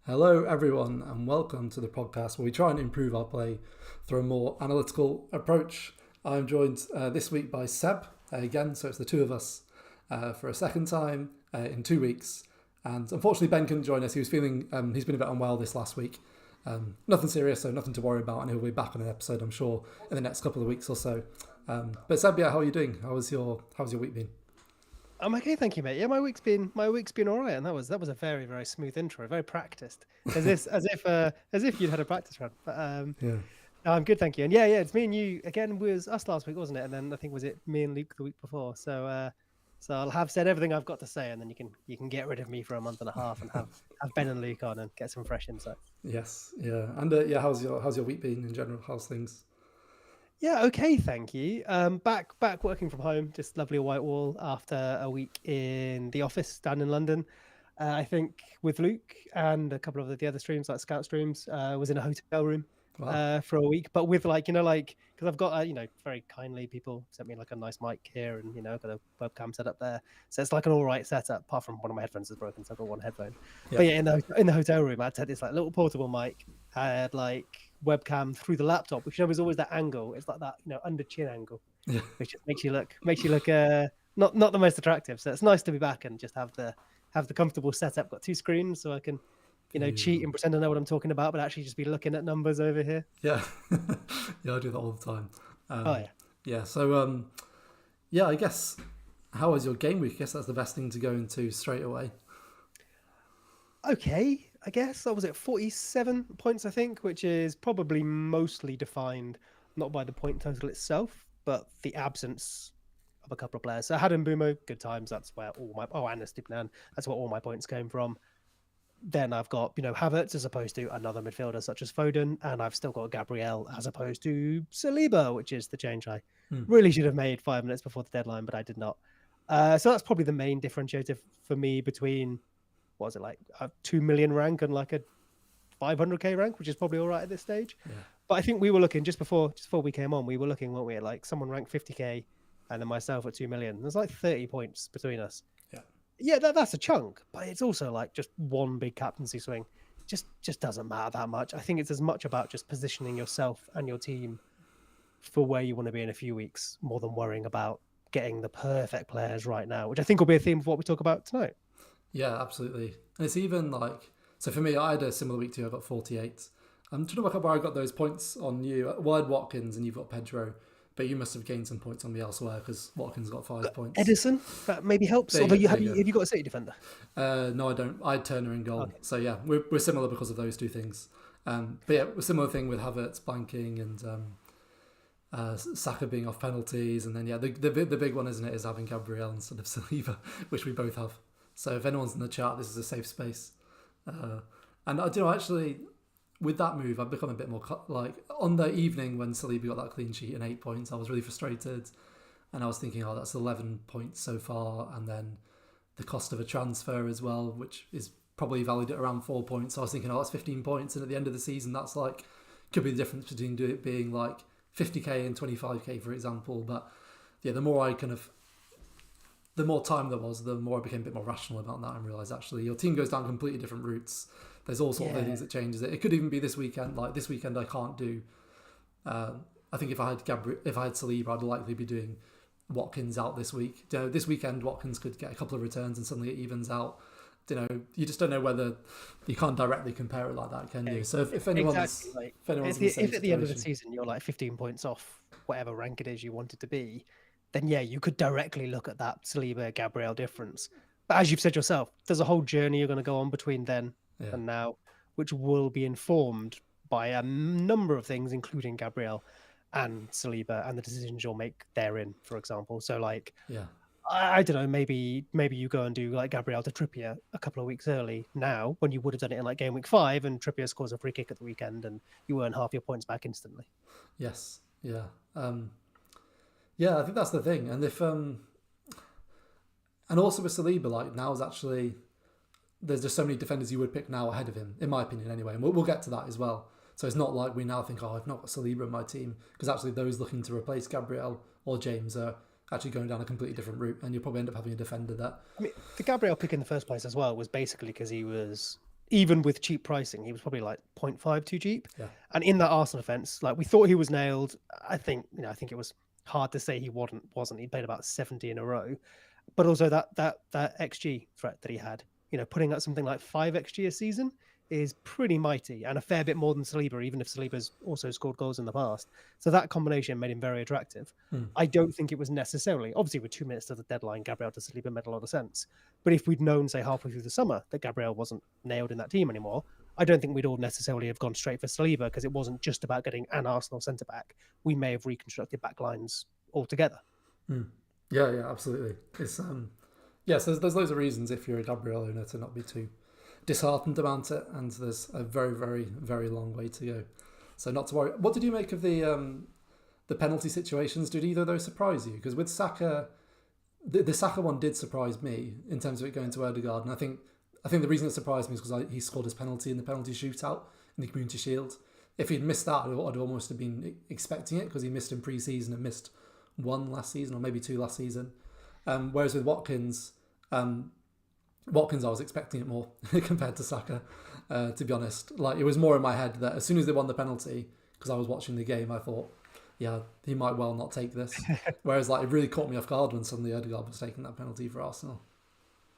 Hello, everyone, and welcome to the podcast where we try and improve our play through a more analytical approach. I'm joined this week by Seb again, so it's the two of us for a second time in 2 weeks. And unfortunately, Ben couldn't join us. He was feeling, he's been a bit unwell this last week. Nothing serious, so nothing to worry about, and he'll be back on an episode, I'm sure, in the next couple of weeks or so. But Seb, yeah, how are you doing? How's your week been? I'm okay, thank you, mate. Yeah, my week's been all right, and that was a very, very smooth intro, very practiced, as if you'd had a practice run. But Yeah. no, I'm good, thank you. And yeah, it's me and you again. Was us last week, wasn't it? And then I think was it me and Luke the week before. So I'll have said everything I've got to say, and then you can get rid of me for a month and a half and have Ben and Luke on and get some fresh insight. Yes, yeah, and yeah, how's your week been in general? How's things? Yeah, okay, thank you. Back working from home, just lovely white wall after a week in the office down in London. I think with Luke and a couple of the other streams, like Scout streams, was in a hotel room Wow. for a week, but with because I've got very kindly people sent me like a nice mic here, and I've got a webcam set up there, so it's like an all right setup. Apart from one of my headphones is broken, so I've got one headphone. Yeah. But yeah, in the hotel room, I had to have this like little portable mic. I had like webcam through the laptop, which was always that angle. It's like that under chin angle, Yeah. which just makes you look not the most attractive. So it's nice to be back and just have the comfortable setup. Got two screens, so I can cheat and pretend I know what I'm talking about, but actually just be looking at numbers over here. Yeah. Yeah, I do that all the time. Oh yeah. Yeah, so yeah, I guess how was your game week? I guess that's the best thing to go into straight away. Okay, I guess I was at 47 points, I think, which is probably mostly defined not by the point total itself, but the absence of a couple of players. So I had Mbumo, good times. That's where all my and Estupnan, that's where all my points came from. Then I've got Havertz as opposed to another midfielder such as Foden, and I've still got Gabriel as opposed to Saliba, which is the change I really should have made 5 minutes before the deadline, but I did not. So that's probably the main differentiator for me between what was it, like a 2 million rank and like a 500k rank, which is probably all right at this stage. Yeah. But I think we were looking just before we came on, we were looking, weren't we, at like someone ranked 50k and then myself at 2 million. There's like 30 points between us. Yeah, that's a chunk, but it's also like just one big captaincy swing. Just doesn't matter that much. I think it's as much about just positioning yourself and your team for where you want to be in a few weeks, more than worrying about getting the perfect players right now, which I think will be a theme of what we talk about tonight. Yeah, absolutely. And it's even like, so for me, I had a similar week too. I got 48. I'm trying to work out where I got those points on you. Well, I had Watkins and you've got Pedro, but you must have gained some points on me elsewhere because Watkins got 5 points. Edison, that maybe helps. There you Although go, have you got a City defender? No, I don't. I had Turner in goal. Okay. So yeah, we're similar because of those two things. But yeah, a similar thing with Havertz blanking and Saka being off penalties, and then yeah, the big one, isn't it, is having Gabriel instead of Saliba, which we both have. So if anyone's in the chat, this is a safe space. And I do actually, with that move, I've become a bit more like on the evening when Saliba got that clean sheet and 8 points, I was really frustrated, and I was thinking, oh, that's 11 points so far, and then the cost of a transfer as well, which is probably valued at around 4 points. So I was thinking, oh, that's 15 points, and at the end of the season, that's like could be the difference between it being like 50k and 25k, for example. But yeah, the more time there was, the more I became a bit more rational about that and realised actually your team goes down completely different routes. There's all sorts of things that changes it. It could even be this weekend. Like this weekend, I can't do. I think if I had Saliba, I'd likely be doing Watkins out this week. This weekend, Watkins could get a couple of returns and suddenly it evens out. You just don't know whether you can't directly compare it like that, can you? So if anyone's, exactly. If at the end of the season you're like 15 points off whatever rank it is you want it to be, then yeah, you could directly look at that Saliba Gabriel difference. But as you've said yourself, there's a whole journey you're going to go on between then and now, which will be informed by a number of things, including Gabriel and Saliba and the decisions you'll make therein, for example. So like, I don't know, maybe you go and do like Gabriel to Trippier a couple of weeks early now when you would have done it in like game week 5 and Trippier scores a free kick at the weekend and you earn half your points back instantly. Yes. Yeah. Yeah, I think that's the thing. And if and also with Saliba, like now is actually there's just so many defenders you would pick now ahead of him, in my opinion, anyway. And we'll get to that as well. So it's not like we now think, oh, I've not got Saliba in my team, because actually those looking to replace Gabriel or James are actually going down a completely different route, and you'll probably end up having a defender that. I mean, the Gabriel pick in the first place as well was basically because he was even with cheap pricing, he was probably like 0.5 too cheap. Yeah. And in that Arsenal offense, like we thought he was nailed. I think it was hard to say he wasn't. He played about 70 in a row, but also that XG threat that he had, putting out something like 5 XG a season is pretty mighty and a fair bit more than Saliba, even if Saliba's also scored goals in the past. So that combination made him very attractive. I don't think it was necessarily, obviously with 2 minutes to the deadline, Gabriel to Saliba made a lot of sense. But if we'd known, say, halfway through the summer that Gabriel wasn't nailed in that team anymore, I don't think we'd all necessarily have gone straight for Saliba, because it wasn't just about getting an Arsenal centre back. We may have reconstructed back lines altogether. Yeah, absolutely. It's yeah, so there's loads of reasons if you're a Gabriel owner to not be too disheartened about it, and there's a very, very, very long way to go. So not to worry. What did you make of the penalty situations? Did either of those surprise you? Because with Saka, the Saka one did surprise me in terms of it going to Odegaard, and I think the reason it surprised me is because he scored his penalty in the penalty shootout in the Community Shield. If he'd missed that, I'd almost have been expecting it, because he missed in pre-season and missed one last season, or maybe two last season. Whereas with Watkins, Watkins, I was expecting it more compared to Saka, to be honest. Like, it was more in my head that as soon as they won the penalty, because I was watching the game, I thought, yeah, he might well not take this. Whereas, like, it really caught me off guard when suddenly Odegaard was taking that penalty for Arsenal.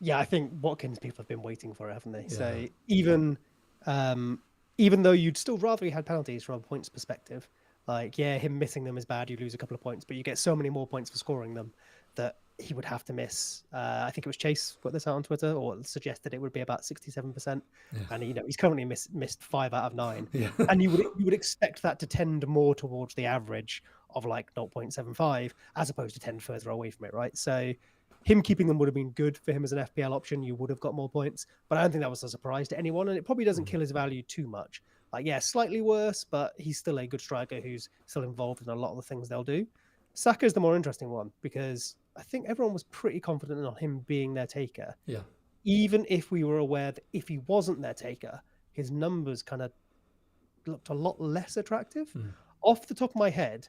Yeah, I think Watkins, people have been waiting for it, haven't they? Yeah. So even though you'd still rather he had penalties from a points perspective, like, yeah, him missing them is bad. You lose a couple of points, but you get so many more points for scoring them that he would have to miss. I think it was Chase put this out on Twitter, or suggested it would be about 67%. Yeah. And he's currently missed 5 out of 9. Yeah. And you would expect that to tend more towards the average of like 0.75, as opposed to tend further away from it, right? So him keeping them would have been good for him as an FPL option. You would have got more points, but I don't think that was a surprise to anyone, and it probably doesn't kill his value too much. Like, yeah, slightly worse, but he's still a good striker who's still involved in a lot of the things they'll do. Saka's the more interesting one, because I think everyone was pretty confident on him being their taker. Yeah. Even if we were aware that if he wasn't their taker, his numbers kind of looked a lot less attractive. Off the top of my head,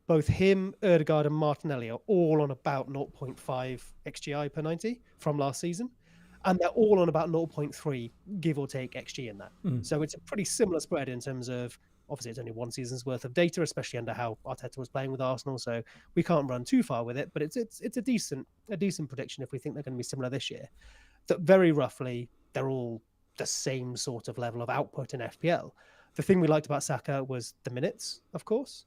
both him, Odegaard, and Martinelli are all on about 0.5 XGI per 90 from last season. And they're all on about 0.3, give or take, XG in that. So it's a pretty similar spread in terms of, obviously, it's only one season's worth of data, especially under how Arteta was playing with Arsenal. So we can't run too far with it, but it's a decent prediction if we think they're going to be similar this year. That very roughly, they're all the same sort of level of output in FPL. The thing we liked about Saka was the minutes, of course.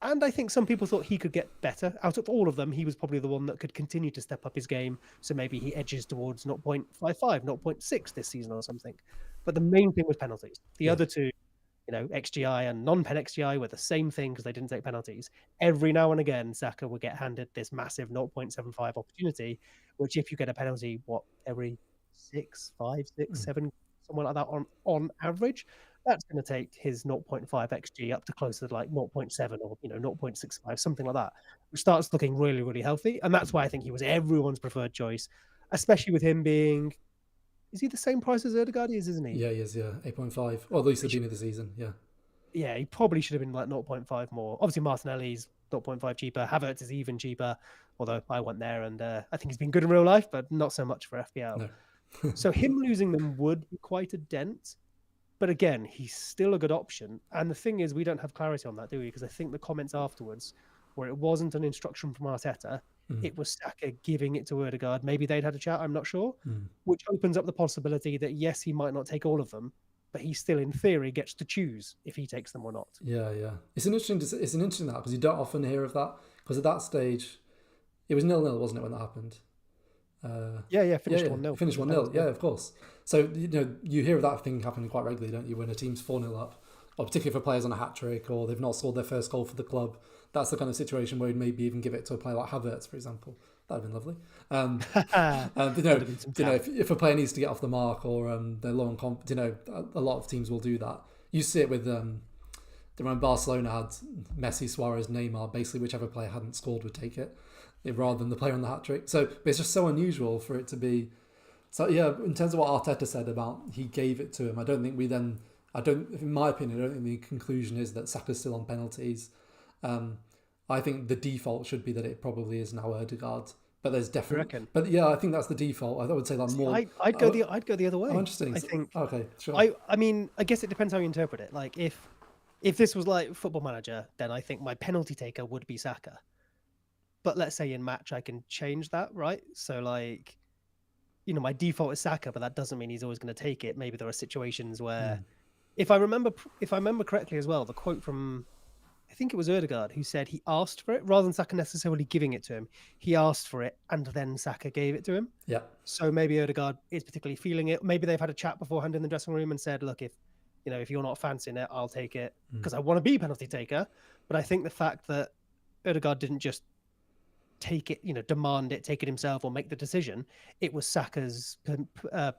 And I think some people thought he could get better. Out of all of them, he was probably the one that could continue to step up his game. So maybe he edges towards 0.55, 0.6 this season or something. But the main thing was penalties. The other two, XGI and non-pen XGI were the same thing because they didn't take penalties. Every now and again, Saka would get handed this massive 0.75 opportunity, which if you get a penalty, every 6, 5, 6, 7, somewhere like that on average, that's going to take his 0.5 XG up to closer to like 0.7 or 0.65, something like that, which starts looking really, really healthy. And that's why I think he was everyone's preferred choice, especially with him being, is he the same price as Odegaard is, isn't he? Yeah, he is, yeah. 8.5. Or at least at the beginning of the season, yeah. Yeah, he probably should have been like 0.5 more. Obviously, Martinelli's 0.5 cheaper. Havertz is even cheaper, although I went there and I think he's been good in real life, but not so much for FPL. No. So him losing them would be quite a dent. But again, he's still a good option. And the thing is, we don't have clarity on that, do we? Because I think the comments afterwards, where it wasn't an instruction from Arteta, it was Saka giving it to Odegaard. Maybe they'd had a chat, I'm not sure, which opens up the possibility that, yes, he might not take all of them, but he still, in theory, gets to choose if he takes them or not. Yeah. It's an interesting that, because you don't often hear of that. Because at that stage, it was 0-0, wasn't it, when that happened? Finished 1-0. Finished 1-0, yeah, of course. So, you hear of that thing happening quite regularly, don't you, when a team's 4-0 up, or particularly if a player's on a hat-trick, or they've not scored their first goal for the club. That's the kind of situation where you'd maybe even give it to a player like Havertz, for example. That would have been lovely. If a player needs to get off the mark, or they're low on a lot of teams will do that. You see it with when Barcelona had Messi, Suarez, Neymar, basically whichever player hadn't scored would take it, rather than the player on the hat-trick. So but it's just so unusual for it to be. So yeah, in terms of what Arteta said about he gave it to him, in my opinion, I don't think the conclusion is that Saka's still on penalties. I think the default should be that it probably is now Odegaard, But there's I definitely, reckon. but yeah, I think that's the default. I would say that See, more. I'd go the other way. Oh, interesting. I think Okay, sure. I mean, I guess it depends how you interpret it. Like if this was like Football Manager, then I think my penalty taker would be Saka. But let's say in match I can change that, right? So like, my default is Saka, but that doesn't mean he's always going to take it. Maybe there are situations where, if I remember correctly as well, the quote from, I think it was Erdegaard, who said he asked for it rather than Saka necessarily giving it to him. He asked for it and then Saka gave it to him. Yeah. So maybe Erdegaard is particularly feeling it. Maybe they've had a chat beforehand in the dressing room and said, look, if you're not fancying it, I'll take it because I want to be penalty taker. But I think the fact that Erdegaard didn't just take it, demand it, take it himself or make the decision, it was Saka's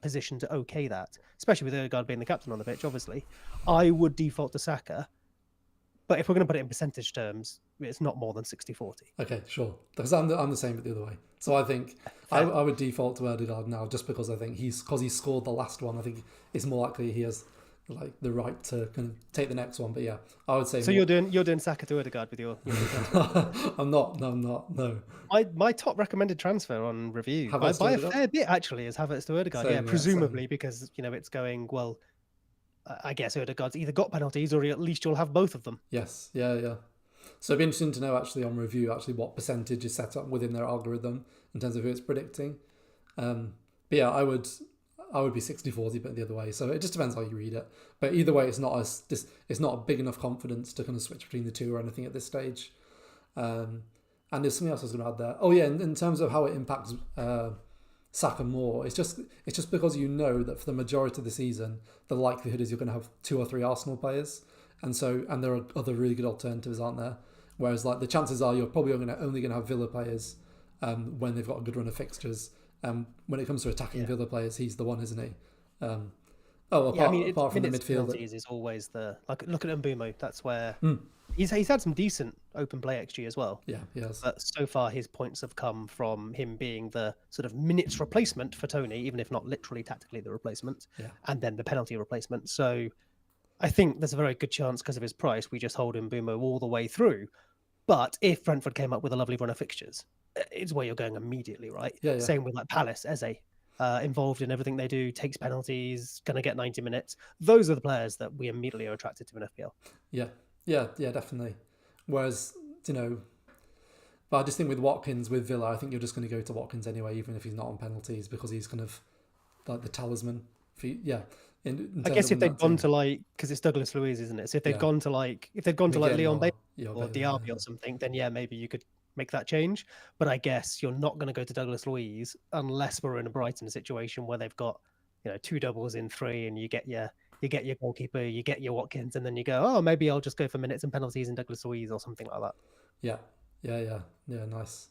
position to okay that, especially with Erdegaard being the captain on the pitch, obviously. I would default to Saka. But if we're going to put it in percentage terms, it's not more than 60-40. Okay, sure. Because I'm the same but the other way. So I think I would default to Erdegaard now just because I think he scored the last one. I think it's more likely he has like the right to kind of take the next one. But yeah, I would say. So you're doing Saka to Erdegaard with your I'm not. No, I'm not. No. My top recommended transfer on review Havertz by a to Odegaard? fair bit actually is Havertz to Erdegaard. Same, Yeah, yeah, presumably because it's going well. I guess Erdegaard's either got penalties or at least you'll have both of them. Yes. Yeah. Yeah. So it'd be interesting to know actually on review actually what percentage is set up within their algorithm in terms of who it's predicting. But yeah, I would be 60-40, but the other way. So it just depends how you read it. But either way, it's not a big enough confidence to kind of switch between the two or anything at this stage. And there's something else I was going to add there. Oh yeah, in terms of how it impacts Saka more, it's just because that for the majority of the season, the likelihood is you're going to have 2 or 3 Arsenal players, and there are other really good alternatives, aren't there? Whereas like the chances are you're probably only going to have Villa players when they've got a good run of fixtures. When it comes to attacking Villa players, he's the one, isn't he? Apart from the midfield, is always look at Mbumo. That's where he's had some decent open play XG as well. Yeah, he has. But so far, his points have come from him being the sort of minutes replacement for Tony, even if not literally tactically the replacement, and then the penalty replacement. So I think there's a very good chance because of his price, we just hold Mbumo all the way through. But if Brentford came up with a lovely run of fixtures, it's where you're going immediately, right? Yeah. Same with like Palace, Eze, involved in everything they do, takes penalties, going to get 90 minutes. Those are the players that we immediately are attracted to in FPL. Yeah, definitely. Whereas, but I just think with Watkins, with Villa, I think you're just going to go to Watkins anyway, even if he's not on penalties, because he's kind of like the talisman. In I guess if they'd gone to because it's Douglas Luiz, isn't it? So if they'd gone to Leon Bailey or Diaby or something, then maybe you could make that change. But I guess you're not going to go to Douglas Luiz unless we're in a Brighton situation where they've got 2 doubles in 3, and you get your goalkeeper, you get your Watkins, and then you go, oh, maybe I'll just go for minutes and penalties in Douglas Luiz or something like that. Yeah, nice.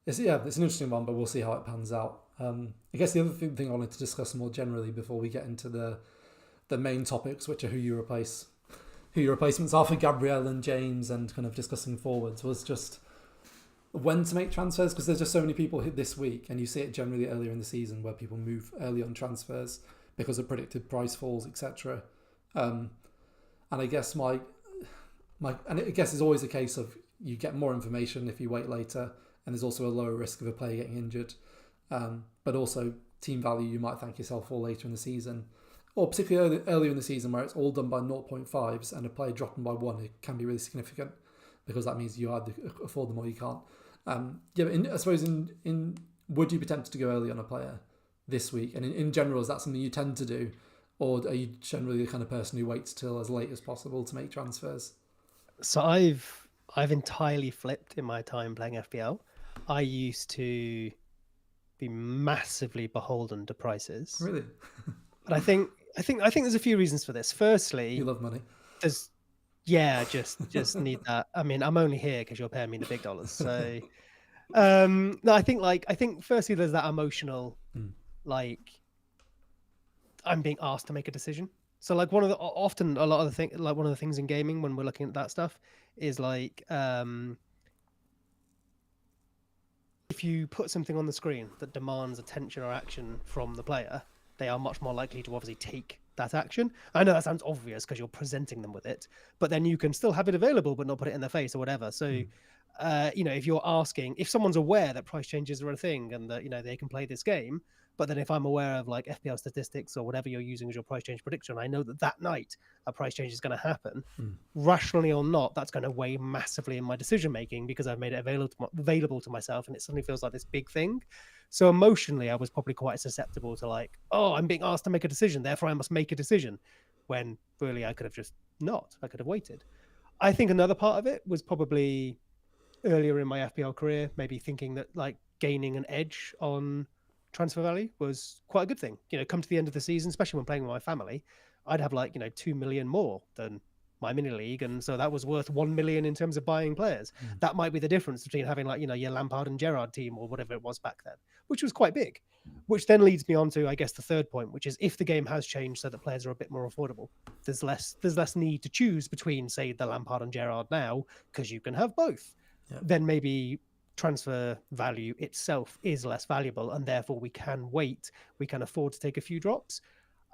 It's an interesting one, but we'll see how it pans out. I guess the other thing I wanted to discuss more generally before we get into the main topics, which are who your replacements are for Gabriel and James, and kind of discussing forwards, was just when to make transfers, because there's just so many people hit this week, and you see it generally earlier in the season where people move early on transfers because of predicted price falls, etc. And I guess I guess it's always a case of you get more information if you wait later, and there's also a lower risk of a player getting injured. But also team value you might thank yourself for later in the season, or particularly earlier in the season where it's all done by 0.5s and a player dropping by 1, it can be really significant because that means you either afford them or you can't. But I suppose would you be tempted to go early on a player this week? And in general, is that something you tend to do, or are you generally the kind of person who waits till as late as possible to make transfers? So I've entirely flipped in my time playing FPL. I used to be massively beholden to prices. Really? But I think there's a few reasons for this. Firstly, you love money. Just need that. I mean, I'm only here because you're paying me the big dollars. So no, I think firstly there's that emotional I'm being asked to make a decision. So one of the things in gaming when we're looking at that stuff is if you put something on the screen that demands attention or action from the player, they are much more likely to obviously take that action. I know that sounds obvious because you're presenting them with it, but then you can still have it available but not put it in their face or whatever. So if someone's aware that price changes are a thing and that, they can play this game, but then if I'm aware of like FPL statistics or whatever you're using as your price change prediction, I know that night a price change is going to happen, rationally or not, that's going to weigh massively in my decision making because I've made it available to myself, and it suddenly feels like this big thing. So emotionally, I was probably quite susceptible to like, oh, I'm being asked to make a decision, therefore I must make a decision, when really I could have just not. I could have waited. I think another part of it was probably earlier in my FPL career, maybe thinking that like gaining an edge on transfer value was quite a good thing. Come to the end of the season, especially when playing with my family, I'd have like 2 million more than my mini league, and so that was worth 1 million in terms of buying players. That might be the difference between having like your Lampard and Gerrard team or whatever it was back then, which was quite big. Which then leads me on to, I guess, the third point, which is if the game has changed so that players are a bit more affordable, there's less need to choose between, say, the Lampard and Gerrard now, because you can have both. Then maybe transfer value itself is less valuable, and therefore we can wait. We can afford to take a few drops.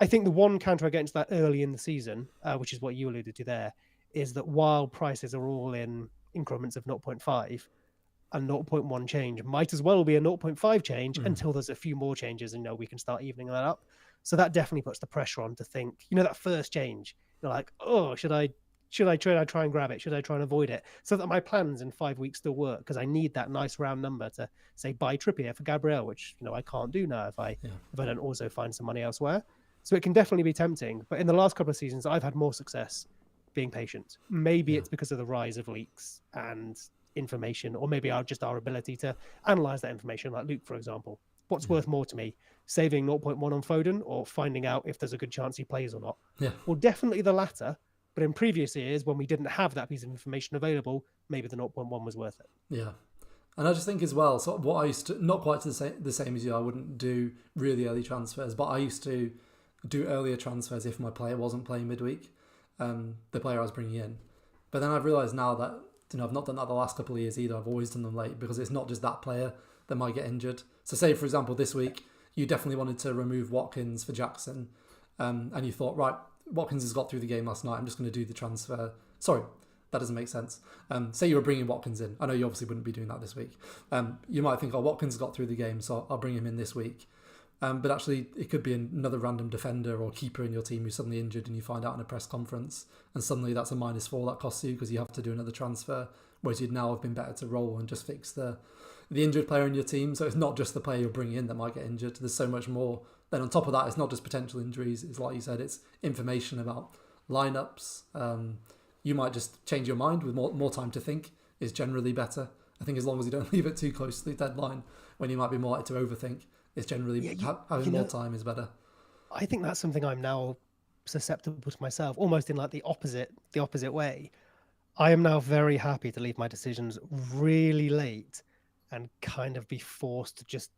I think the one counter against that early in the season, which is what you alluded to there, is that while prices are all in increments of 0.5, a 0.1 change might as well be a 0.5 change until there's a few more changes, and we can start evening that up. So that definitely puts the pressure on to think, that first change, you're like, oh, should I try and grab it? Should I try and avoid it? So that my plans in 5 weeks still work, because I need that nice round number to say buy Trippier for Gabriel, which I can't do now if I don't also find some money elsewhere. So it can definitely be tempting. But in the last couple of seasons, I've had more success being patient. Maybe it's because of the rise of leaks and information, or maybe our ability to analyze that information, like Luke, for example. What's worth more to me, saving 0.1 on Foden or finding out if there's a good chance he plays or not? Well, definitely the latter. But in previous years, when we didn't have that piece of information available, maybe the 0.1 was worth it. Yeah. And I just think as well, so what I used to, not quite the same as you, I wouldn't do really early transfers, but I used to do earlier transfers if my player wasn't playing midweek, the player I was bringing in. But then I've realised now that, I've not done that the last couple of years either. I've always done them late, because it's not just that player that might get injured. So say, for example, this week, you definitely wanted to remove Watkins for Jackson, and you thought, right, Watkins has got through the game last night, I'm just going to do the transfer. Sorry, that doesn't make sense. Say you were bringing Watkins in. I know you obviously wouldn't be doing that this week. You might think, Watkins got through the game, so I'll bring him in this week. But actually, it could be another random defender or keeper in your team who's suddenly injured, and you find out in a press conference, and suddenly that's a -4 that costs you because you have to do another transfer, whereas you'd now have been better to roll and just fix the injured player in your team. So it's not just the player you're bringing in that might get injured. There's so much more. Then on top of that, it's not just potential injuries. It's like you said, it's information about lineups. You might just change your mind with more time to think is generally better. I think as long as you don't leave it too close to the deadline when you might be more likely to overthink, it's generally having more time is better. I think that's something I'm now susceptible to myself, almost in like the opposite way. I am now very happy to leave my decisions really late and kind of be forced to just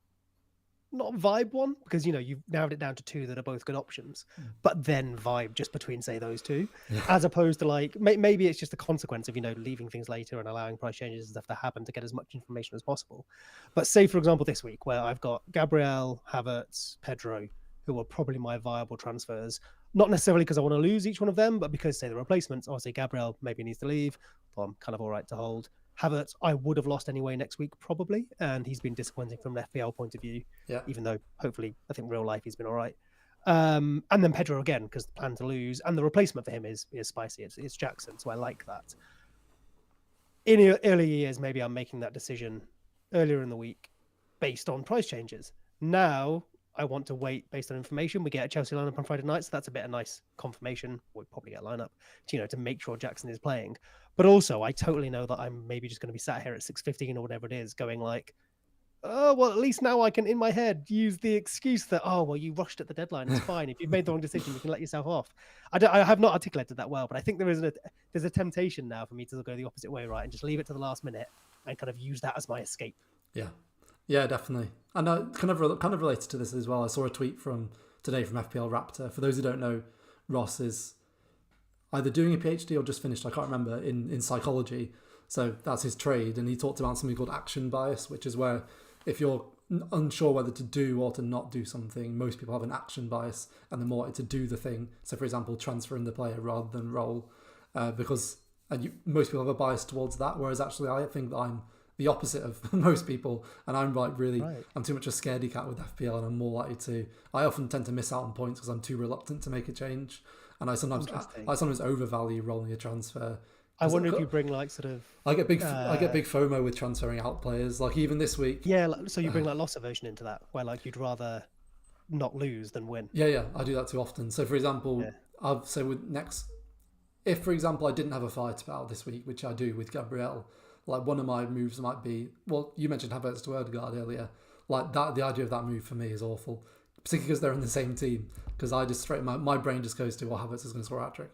not vibe one, because you've narrowed it down to two that are both good options, but then vibe just between, say, those two, as opposed to like maybe it's just a consequence of leaving things later and allowing price changes and stuff to happen to get as much information as possible. But say, for example, this week where I've got Gabriel, Havertz, Pedro, who are probably my viable transfers, not necessarily because I want to lose each one of them, but because, say, the replacements, or say Gabriel maybe needs to leave, but I'm kind of all right to hold. Havertz, I would have lost anyway next week, probably, and he's been disappointing from an FPL point of view, even though hopefully I think real life he's been all right. And then Pedro again, because the plan to lose, and the replacement for him is spicy. It's Jackson, so I like that. In earlier years, maybe I'm making that decision earlier in the week based on price changes. Now I want to wait based on information. We get a Chelsea lineup on Friday night, so that's a bit of nice confirmation. We'll probably get a lineup to make sure Jackson is playing. But also, I totally know that I'm maybe just going to be sat here at 6:15 or whatever it is, going like, oh, well, at least now I can, in my head, use the excuse that, oh, well, you rushed at the deadline. It's fine. If you've made the wrong decision, you can let yourself off. I have not articulated that well, but I think there's a temptation now for me to go the opposite way, right, and just leave it to the last minute and kind of use that as my escape. Yeah, definitely. And kind of related to this as well. I saw a tweet from today from FPL Raptor. For those who don't know, Ross is either doing a PhD or just finished, I can't remember, in psychology. So that's his trade. And he talked about something called action bias, which is where if you're unsure whether to do or to not do something, most people have an action bias and they're more likely to do the thing. So for example, transferring the player rather than roll. Because and most people have a bias towards that, whereas actually I think that I'm the opposite of most people, and I'm like really, Right. I'm too much a scaredy cat with FPL, and I'm more likely to. I often tend to miss out on points because I'm too reluctant to make a change, and I sometimes overvalue rolling a transfer. I wonder if you bring like sort of. I get big FOMO with transferring out players. Like even this week. Yeah, so you bring like loss aversion into that, where like you'd rather not lose than win. Yeah, I do that too often. So for example, I've so with next, if for example I didn't have a fire spell this week, which I do with Gabriel, like one of my moves might be, well, you mentioned Havertz to Odegaard earlier. Like that, the idea of that move for me is awful, particularly because they're in the same team. Because I just my brain just goes to, well, Havertz is going to score a hat-trick.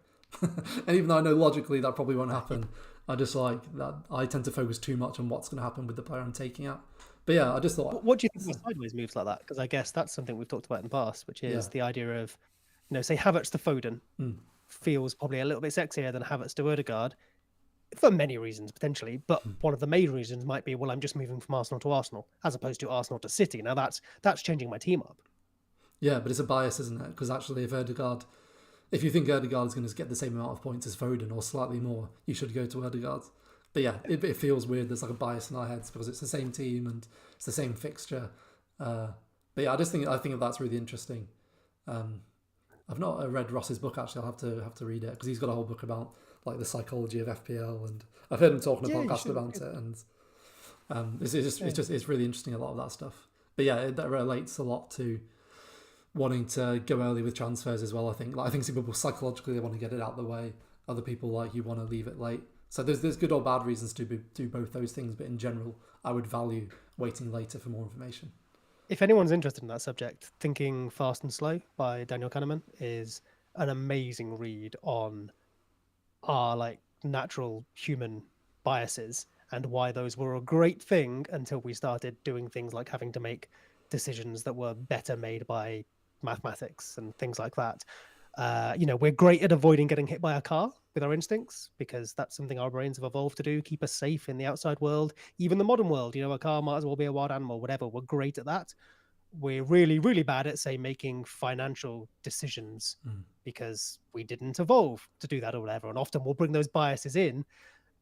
And even though I know logically that probably won't happen, I just like that. I tend to focus too much on what's going to happen with the player I'm taking out. But yeah, I just thought. What do you think of sideways moves like that? Because I guess that's something we've talked about in the past, which is the idea of, say Havertz to Foden feels probably a little bit sexier than Havertz to Odegaard for many reasons potentially. But one of the main reasons might be, well, I'm just moving from Arsenal to Arsenal as opposed to Arsenal to City. Now that's changing my team up. Yeah, but it's a bias, isn't it? Because actually, if you think Odegaard is going to get the same amount of points as Foden or slightly more, you should go to Odegaard. But yeah, it feels weird. There's like a bias in our heads because it's the same team and it's the same fixture. But yeah, I think that's really interesting. I've not read Ross's book actually. I'll have to read it because he's got a whole book about like the psychology of FPL, and I've heard him talk on a podcast about it. And it's really interesting, a lot of that stuff. But yeah, that relates a lot to wanting to go early with transfers as well. I think some people psychologically they want to get it out of the way. Other people like you want to leave it late. So there's good or bad reasons to do both those things. But in general, I would value waiting later for more information. If anyone's interested in that subject, Thinking Fast and Slow by Daniel Kahneman is an amazing read on our like natural human biases and why those were a great thing until we started doing things like having to make decisions that were better made by mathematics and things like that. We're great at avoiding getting hit by a car with our instincts because that's something our brains have evolved to do, keep us safe in the outside world, even the modern world. A car might as well be a wild animal, whatever. We're great at that. We're really, really bad at, say, making financial decisions because we didn't evolve to do that or whatever. And often we'll bring those biases in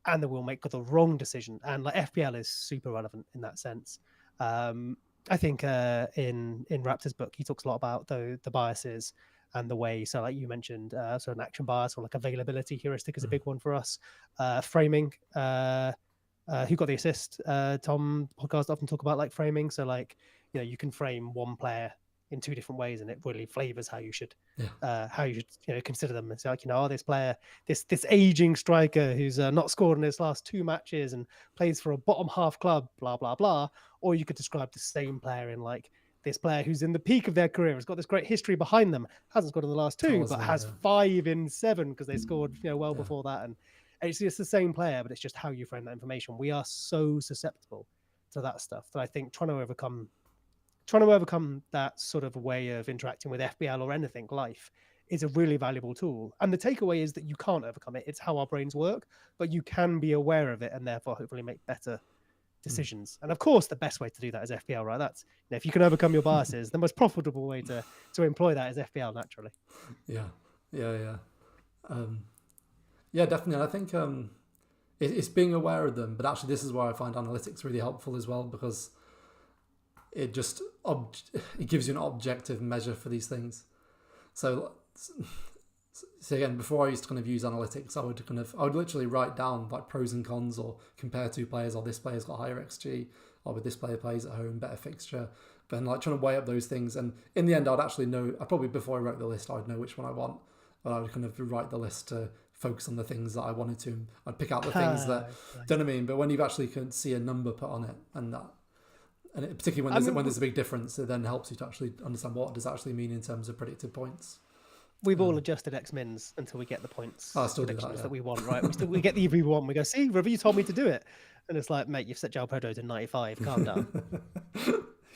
and then we'll make the wrong decision. And like FPL is super relevant in that sense. I think in Raptor's book, he talks a lot about the biases and the way, so like you mentioned, sort of an action bias or like availability heuristic is a big one for us. Framing, who got the assist? Tom podcast often talk about like framing. So like, you can frame one player in two different ways and it really flavors how you should consider them. It's like, this player, this aging striker who's not scored in his last two matches and plays for a bottom half club, blah, blah, blah. Or you could describe the same player in like this player who's in the peak of their career, has got this great history behind them, hasn't scored in the last two, but has 5 in 7 because they scored before that. And it's just the same player, but it's just how you frame that information. We are so susceptible to that stuff that I think trying to overcome that sort of way of interacting with FPL or anything life is a really valuable tool. And the takeaway is that you can't overcome it. It's how our brains work, but you can be aware of it and therefore hopefully make better decisions. And of course, the best way to do that is FPL, right? That's if you can overcome your biases, the most profitable way to employ that is FPL naturally. Yeah, definitely. And I think it's being aware of them, but actually this is where I find analytics really helpful as well, because it just it gives you an objective measure for these things. So again, before I used to kind of use analytics, I would literally write down like pros and cons or compare two players, or this player's got higher XG, or with this player plays at home, better fixture. But then like trying to weigh up those things, and in the end, I'd actually know. Before I wrote the list, I would know which one I want, but I would kind of write the list to focus on the things that I wanted to. I'd pick out the things that, don't know what I mean? But when you actually can see a number put on it, and particularly when there's a big difference, it then helps you to actually understand what does actually mean in terms of predicted points. We've all adjusted X-Mins until we get the points predictions that we want, right? We get the EV we want. We go, see, River, you told me to do it. And it's like, mate, you've set João Pedro to 95. Calm down.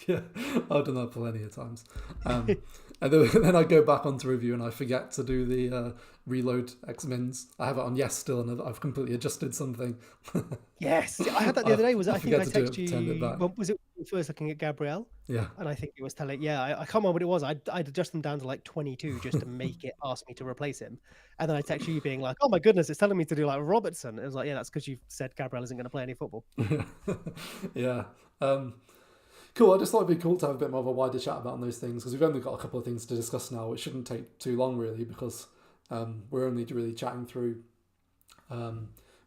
Yeah, I've done that plenty of times. And then I go back onto review and I forget to do the reload X-Mins. I have it on yes still, and I've completely adjusted something. Yes, I had that the other day. I think I texted you. Was it first looking at Gabriel, Yeah. and I think it was telling. Yeah, I can't remember what it was. I'd adjust them down to like 22 just to make it ask me to replace him, and then I text you being like, "Oh my goodness, it's telling me to do like Robertson." It was like, "Yeah, that's because you said Gabriel isn't going to play any football." Yeah. Cool. I just thought it'd be cool to have a bit more of a wider chat about those things because we've only got a couple of things to discuss now, which shouldn't take too long really because we're only really chatting through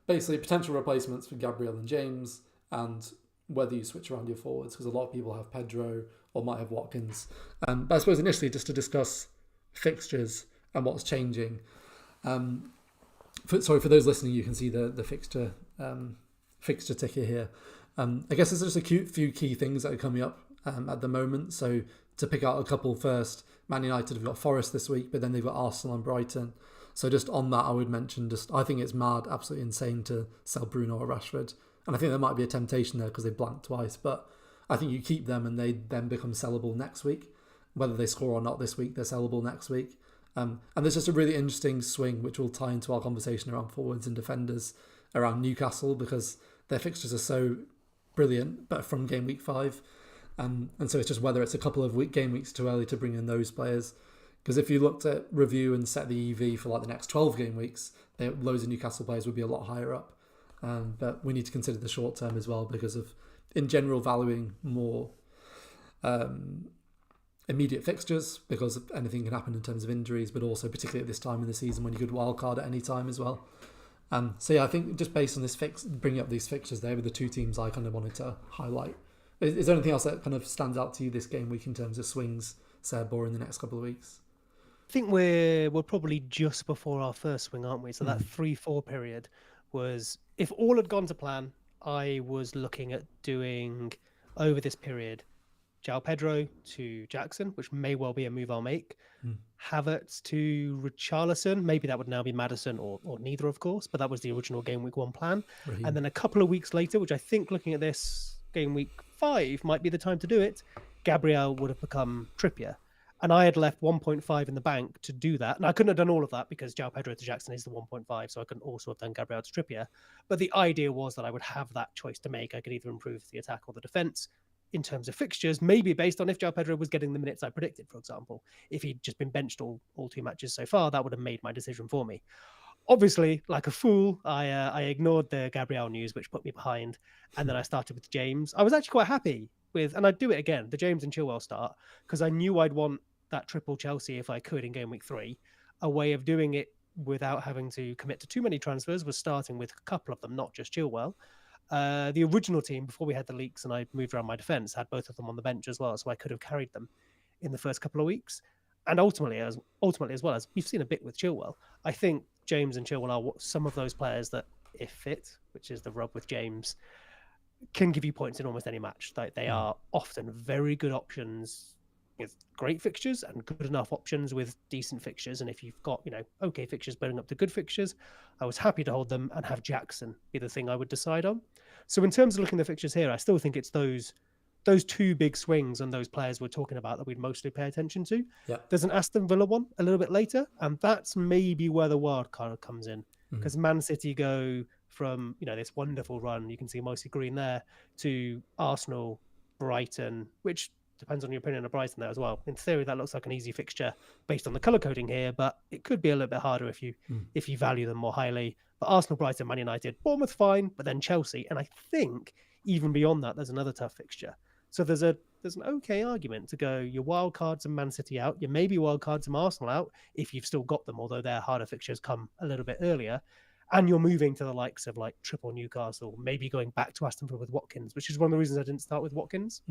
basically potential replacements for Gabriel and James and whether you switch around your forwards because a lot of people have Pedro or might have Watkins. But I suppose initially just to discuss fixtures and what's changing. For those listening, you can see the fixture ticker here. I guess there's just a few key things that are coming up at the moment. So to pick out a couple first, Man United have got Forest this week, but then they've got Arsenal and Brighton. So just on that, I would mention I think it's mad, absolutely insane to sell Bruno or Rashford. And I think there might be a temptation there because they blanked twice. But I think you keep them and they then become sellable next week. Whether they score or not this week, they're sellable next week. And there's just a really interesting swing, which will tie into our conversation around forwards and defenders around Newcastle because their fixtures are so brilliant, but from game week 5. And so it's just whether it's a couple of game weeks too early to bring in those players. Because if you looked at review and set the EV for like the next 12 game weeks, loads of Newcastle players would be a lot higher up. But we need to consider the short term as well because of, in general, valuing more immediate fixtures because anything can happen in terms of injuries, but also particularly at this time in the season when you could wildcard at any time as well. So yeah, I think just based on this bringing up these fixtures there with the two teams I kind of wanted to highlight. Is there anything else that kind of stands out to you this game week in terms of swings, Seb, or in the next couple of weeks? I think we're probably just before our first swing, aren't we? So that 3-4 period was, if all had gone to plan, I was looking at doing over this period João Pedro to Jackson, which may well be a move I'll make. Havertz to Richarlison. Maybe that would now be Maddison or neither, of course, but that was the original game week 1 plan. Raheem. And then a couple of weeks later, which I think looking at this game week 5 might be the time to do it, Gabriel would have become Trippier. And I had left 1.5 in the bank to do that. And I couldn't have done all of that because João Pedro to Jackson is the 1.5. So I couldn't also have done Gabriel to Trippier. But the idea was that I would have that choice to make. I could either improve the attack or the defense in terms of fixtures, maybe based on if João Pedro was getting the minutes I predicted, for example. If he'd just been benched all 2 matches so far, that would have made my decision for me. Obviously, like a fool, I ignored the Gabriel news, which put me behind. And then I started with James. I was actually quite happy with, and I'd do it again, the James and Chilwell start, because I knew I'd want that triple Chelsea if I could in game week 3. A way of doing it without having to commit to too many transfers was starting with a couple of them, not just Chilwell. The original team, before we had the leaks and I moved around my defence, had both of them on the bench as well, so I could have carried them in the first couple of weeks. And ultimately as well, as we've seen a bit with Chilwell, I think James and Chilwell are some of those players that, if fit, which is the rub with James, can give you points in almost any match. They are often very good options with great fixtures and good enough options with decent fixtures. And if you've got, okay fixtures building up to good fixtures, I was happy to hold them and have Jackson be the thing I would decide on. So in terms of looking at the fixtures here, I still think it's those 2 big swings and those players we're talking about that we'd mostly pay attention to. Yeah. There's an Aston Villa one a little bit later, and that's maybe where the wild card comes in, because Man City go from, this wonderful run, you can see mostly green there, to Arsenal, Brighton, which depends on your opinion of Brighton there as well. In theory, that looks like an easy fixture based on the colour coding here, but it could be a little bit harder if you value them more highly. But Arsenal, Brighton, Man United, Bournemouth fine, but then Chelsea. And I think even beyond that, there's another tough fixture. So there's an okay argument to go your wild cards and Man City out, your maybe wild cards and Arsenal out if you've still got them, although their harder fixtures come a little bit earlier. And you're moving to the likes of like triple Newcastle, maybe going back to Aston Villa with Watkins, which is one of the reasons I didn't start with Watkins.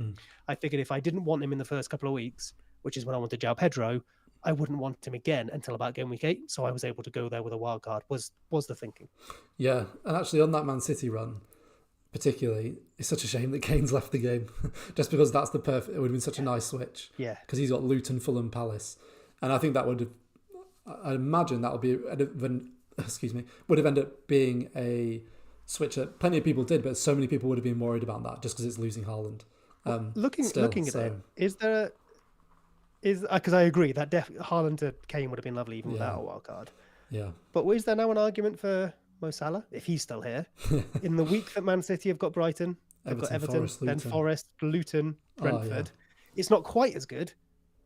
I figured if I didn't want him in the first couple of weeks, which is when I wanted João Pedro, I wouldn't want him again until about game week 8. So I was able to go there with a wild card, was the thinking. Yeah, and actually on that Man City run, particularly, it's such a shame that Kane's left the game, just because it would have been such a nice switch. Yeah, because he's got Luton, Fulham, Palace, and I think I imagine that would be would have ended up being a switch that plenty of people did, but so many people would have been worried about that just because it's losing Haaland. Looking at it, because I agree that Haaland to Kane would have been lovely even without a wild card. Yeah, but is there now an argument for Mo Salah if he's still here in the week that Man City have got Brighton? They've got Everton, Everton, Forest, then Luton. Forest, Luton, Brentford. It's not quite as good,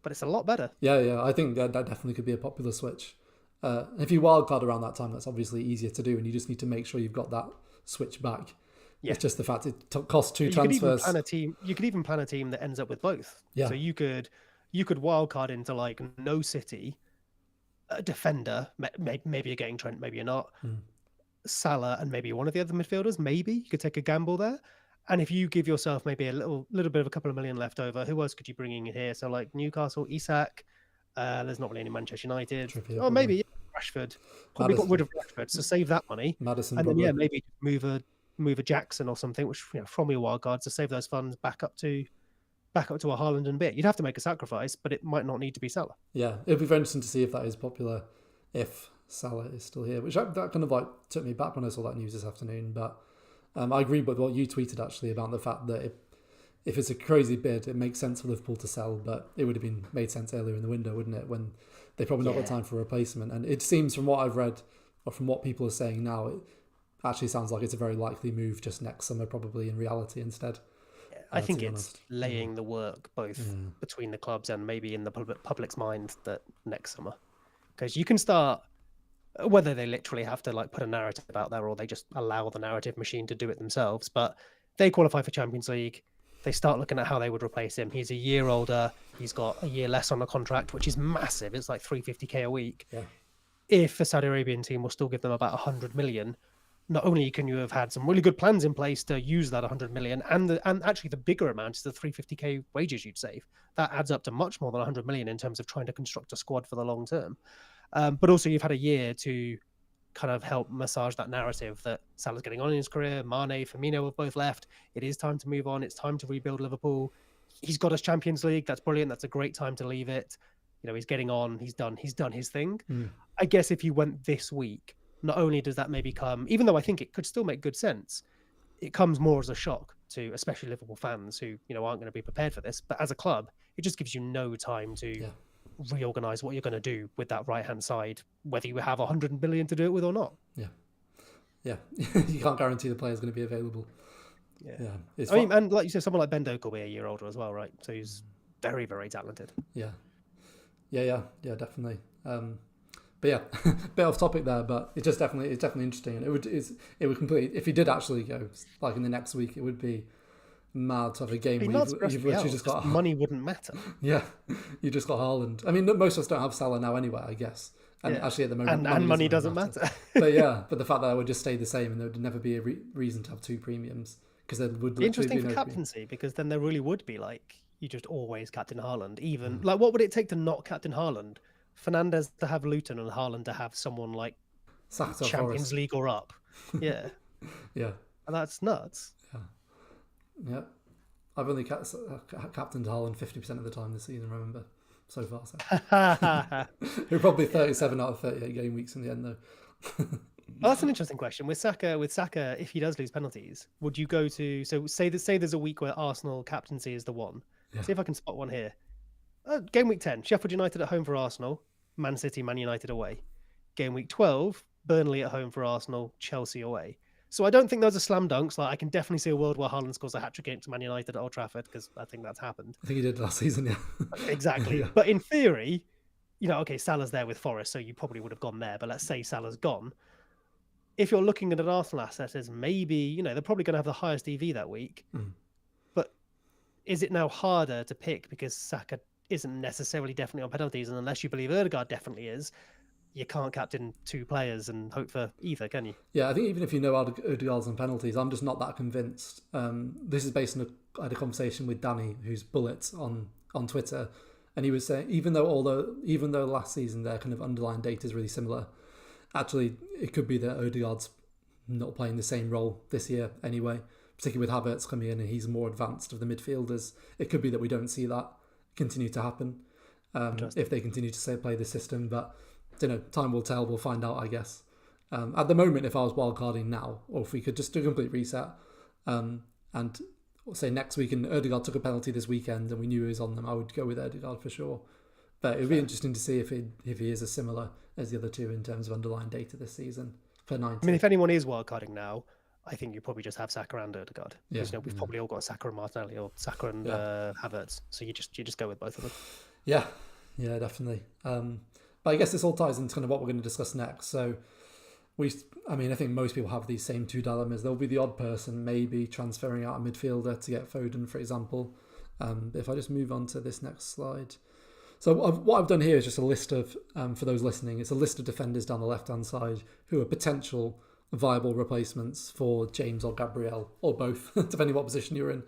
but it's a lot better. Yeah. I think that definitely could be a popular switch. If you wildcard around that time, that's obviously easier to do, and you just need to make sure you've got that switch back. Yeah. It's just the fact it costs 2 You transfers. could even plan a team that ends up with both. Yeah. So you could wildcard into like no City, a defender, maybe you're getting Trent, maybe you're not. Salah and maybe one of the other midfielders, maybe you could take a gamble there. And if you give yourself maybe a little bit of a couple of million left over, who else could you bring in here? So like Newcastle, Isak. There's not really any Manchester United. Trippier, Maybe Rashford. Probably got rid of Rashford, so save that money. Maddison, and probably. then maybe move a Jackson or something, which from your wild cards to save those funds back up to a Haaland and bit. You'd have to make a sacrifice, but it might not need to be Salah. Yeah, it'd be very interesting to see if that is popular, if Salah is still here, which that kind of like took me back when I saw that news this afternoon. But I agree with what you tweeted actually about the fact that if it's a crazy bid, it makes sense for Liverpool to sell, but it would have been made sense earlier in the window, wouldn't it, when they probably not got time for a replacement. And it seems from what I've read or from what people are saying now, it actually sounds like it's a very likely move just next summer, probably in reality instead. I think it's laying the work both between the clubs and maybe in the public's mind that next summer, because you can start, whether they literally have to like put a narrative out there or they just allow the narrative machine to do it themselves, but they qualify for Champions League. They start looking at how they would replace him. He's a year older. He's got a year less on the contract, which is massive. It's like $350K a week. Yeah. If the Saudi Arabian team will still give them about 100 million, not only can you have had some really good plans in place to use that 100 million, and actually the bigger amount is the 350K wages you'd save. That adds up to much more than 100 million in terms of trying to construct a squad for the long term. But also you've had a year to kind of help massage that narrative that Salah's getting on in his career. Mane, Firmino have both left. It is time to move on. It's time to rebuild Liverpool. He's got us Champions League. That's brilliant. That's a great time to leave it. He's getting on. He's done his thing. I guess if you went this week, not only does that maybe come, even though I think it could still make good sense, it comes more as a shock to especially Liverpool fans who aren't going to be prepared for this. But as a club, it just gives you no time to reorganize what you're going to do with that right hand side, whether you have 100 million to do it with or not. Yeah. You can't guarantee the player's going to be available. I mean, and like you said, someone like Ben Doak will be a year older as well, right? So he's very, very talented. Yeah, definitely. But yeah, bit off topic there, but it's definitely interesting, and it would completely, if he did actually go like in the next week, it would be mad to have a game where you've literally just got money wouldn't matter. Yeah, you just got Haaland. I mean, most of us don't have Salah now anyway, I guess. And actually at the moment, and money doesn't matter. but the fact that it would just stay the same, and there would never be a reason to have two premiums, because there would literally interesting be for no captaincy, because then there really would be like you just always captain Haaland. Even like, what would it take to not captain Haaland? Fernandes to have Luton and Haaland to have someone like Champions League or up. Yeah. Yeah. And that's nuts. Yeah. I've only captained Haaland 50% of the time this season, remember, so far. So. We're probably 37 out of 38 game weeks in the end, though. Well, that's an interesting question. With Saka, if he does lose penalties, would you go to, so say there's a week where Arsenal captaincy is the one. Yeah. See if I can spot one here. Game week 10, Sheffield United at home for Arsenal, Man City, Man United away. Game week 12, Burnley at home for Arsenal, Chelsea away. So I don't think those are slam dunks. Like, I can definitely see a world where Haaland scores a hat-trick against Man United at Old Trafford, because I think that's happened. I think he did last season, yeah. Exactly. Yeah. But in theory, okay, Salah's there with Forest, so you probably would have gone there. But let's say Salah's gone. If you're looking at an Arsenal asset as maybe, they're probably going to have the highest EV that week. But is it now harder to pick because Saka isn't necessarily definitely on penalties, and unless you believe Ødegaard definitely is, you can't captain two players and hope for either, can you? Yeah, I think even if you know Ødegaard's on penalties, I'm just not that convinced. This is based on I had a conversation with Danny, who's Bullets on Twitter, and he was saying even though last season their kind of underlying data is really similar, actually it could be that Ødegaard's not playing the same role this year anyway, particularly with Havertz coming in and he's more advanced of the midfielders. It could be that we don't see that continue to happen if they continue to play the system, but time will tell. We'll find out, I guess. At the moment, if I was wildcarding now, or if we could just do a complete reset and say next week and Ødegaard took a penalty this weekend and we knew he was on them, I would go with Ødegaard for sure. But it would be interesting to see if he is as similar as the other two in terms of underlying data this season for 90. I mean, if anyone is wildcarding now, I think you probably just have Saka and Odegaard. Yeah, Because we've probably all got Saka and Martinelli or Saka and Havertz. So you just go with both of them. Yeah, definitely. But I guess this all ties into kind of what we're going to discuss next. So I think most people have these same two dilemmas. There'll be the odd person maybe transferring out a midfielder to get Foden, for example. If I just move on to this next slide. So what I've done here is just a list of, for those listening, it's a list of defenders down the left-hand side who are potential viable replacements for James or Gabriel, or both, depending what position you're in.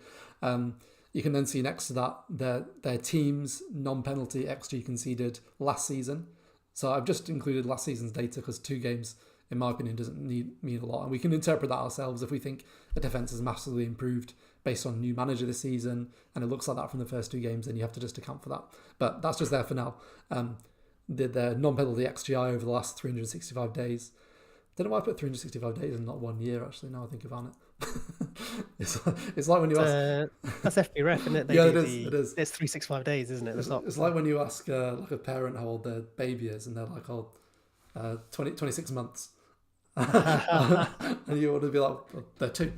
You can then see next to that their team's non-penalty XG conceded last season. So I've just included last season's data because 2 games, in my opinion, doesn't mean a lot. And we can interpret that ourselves if we think a defence has massively improved based on new manager this season, and it looks like that from the first 2 games, then you have to just account for that. But that's just there for now. The non-penalty XGI over the last 365 days. Don't know why I put 365 days and not 1 year, actually, now I think about it. it's like when you ask... That's Fbref, isn't it? It is. It's 365 days, isn't it? It's like when you ask like a parent how old their baby is, and they're like, 26 months. And you want to be like, well, they're 2.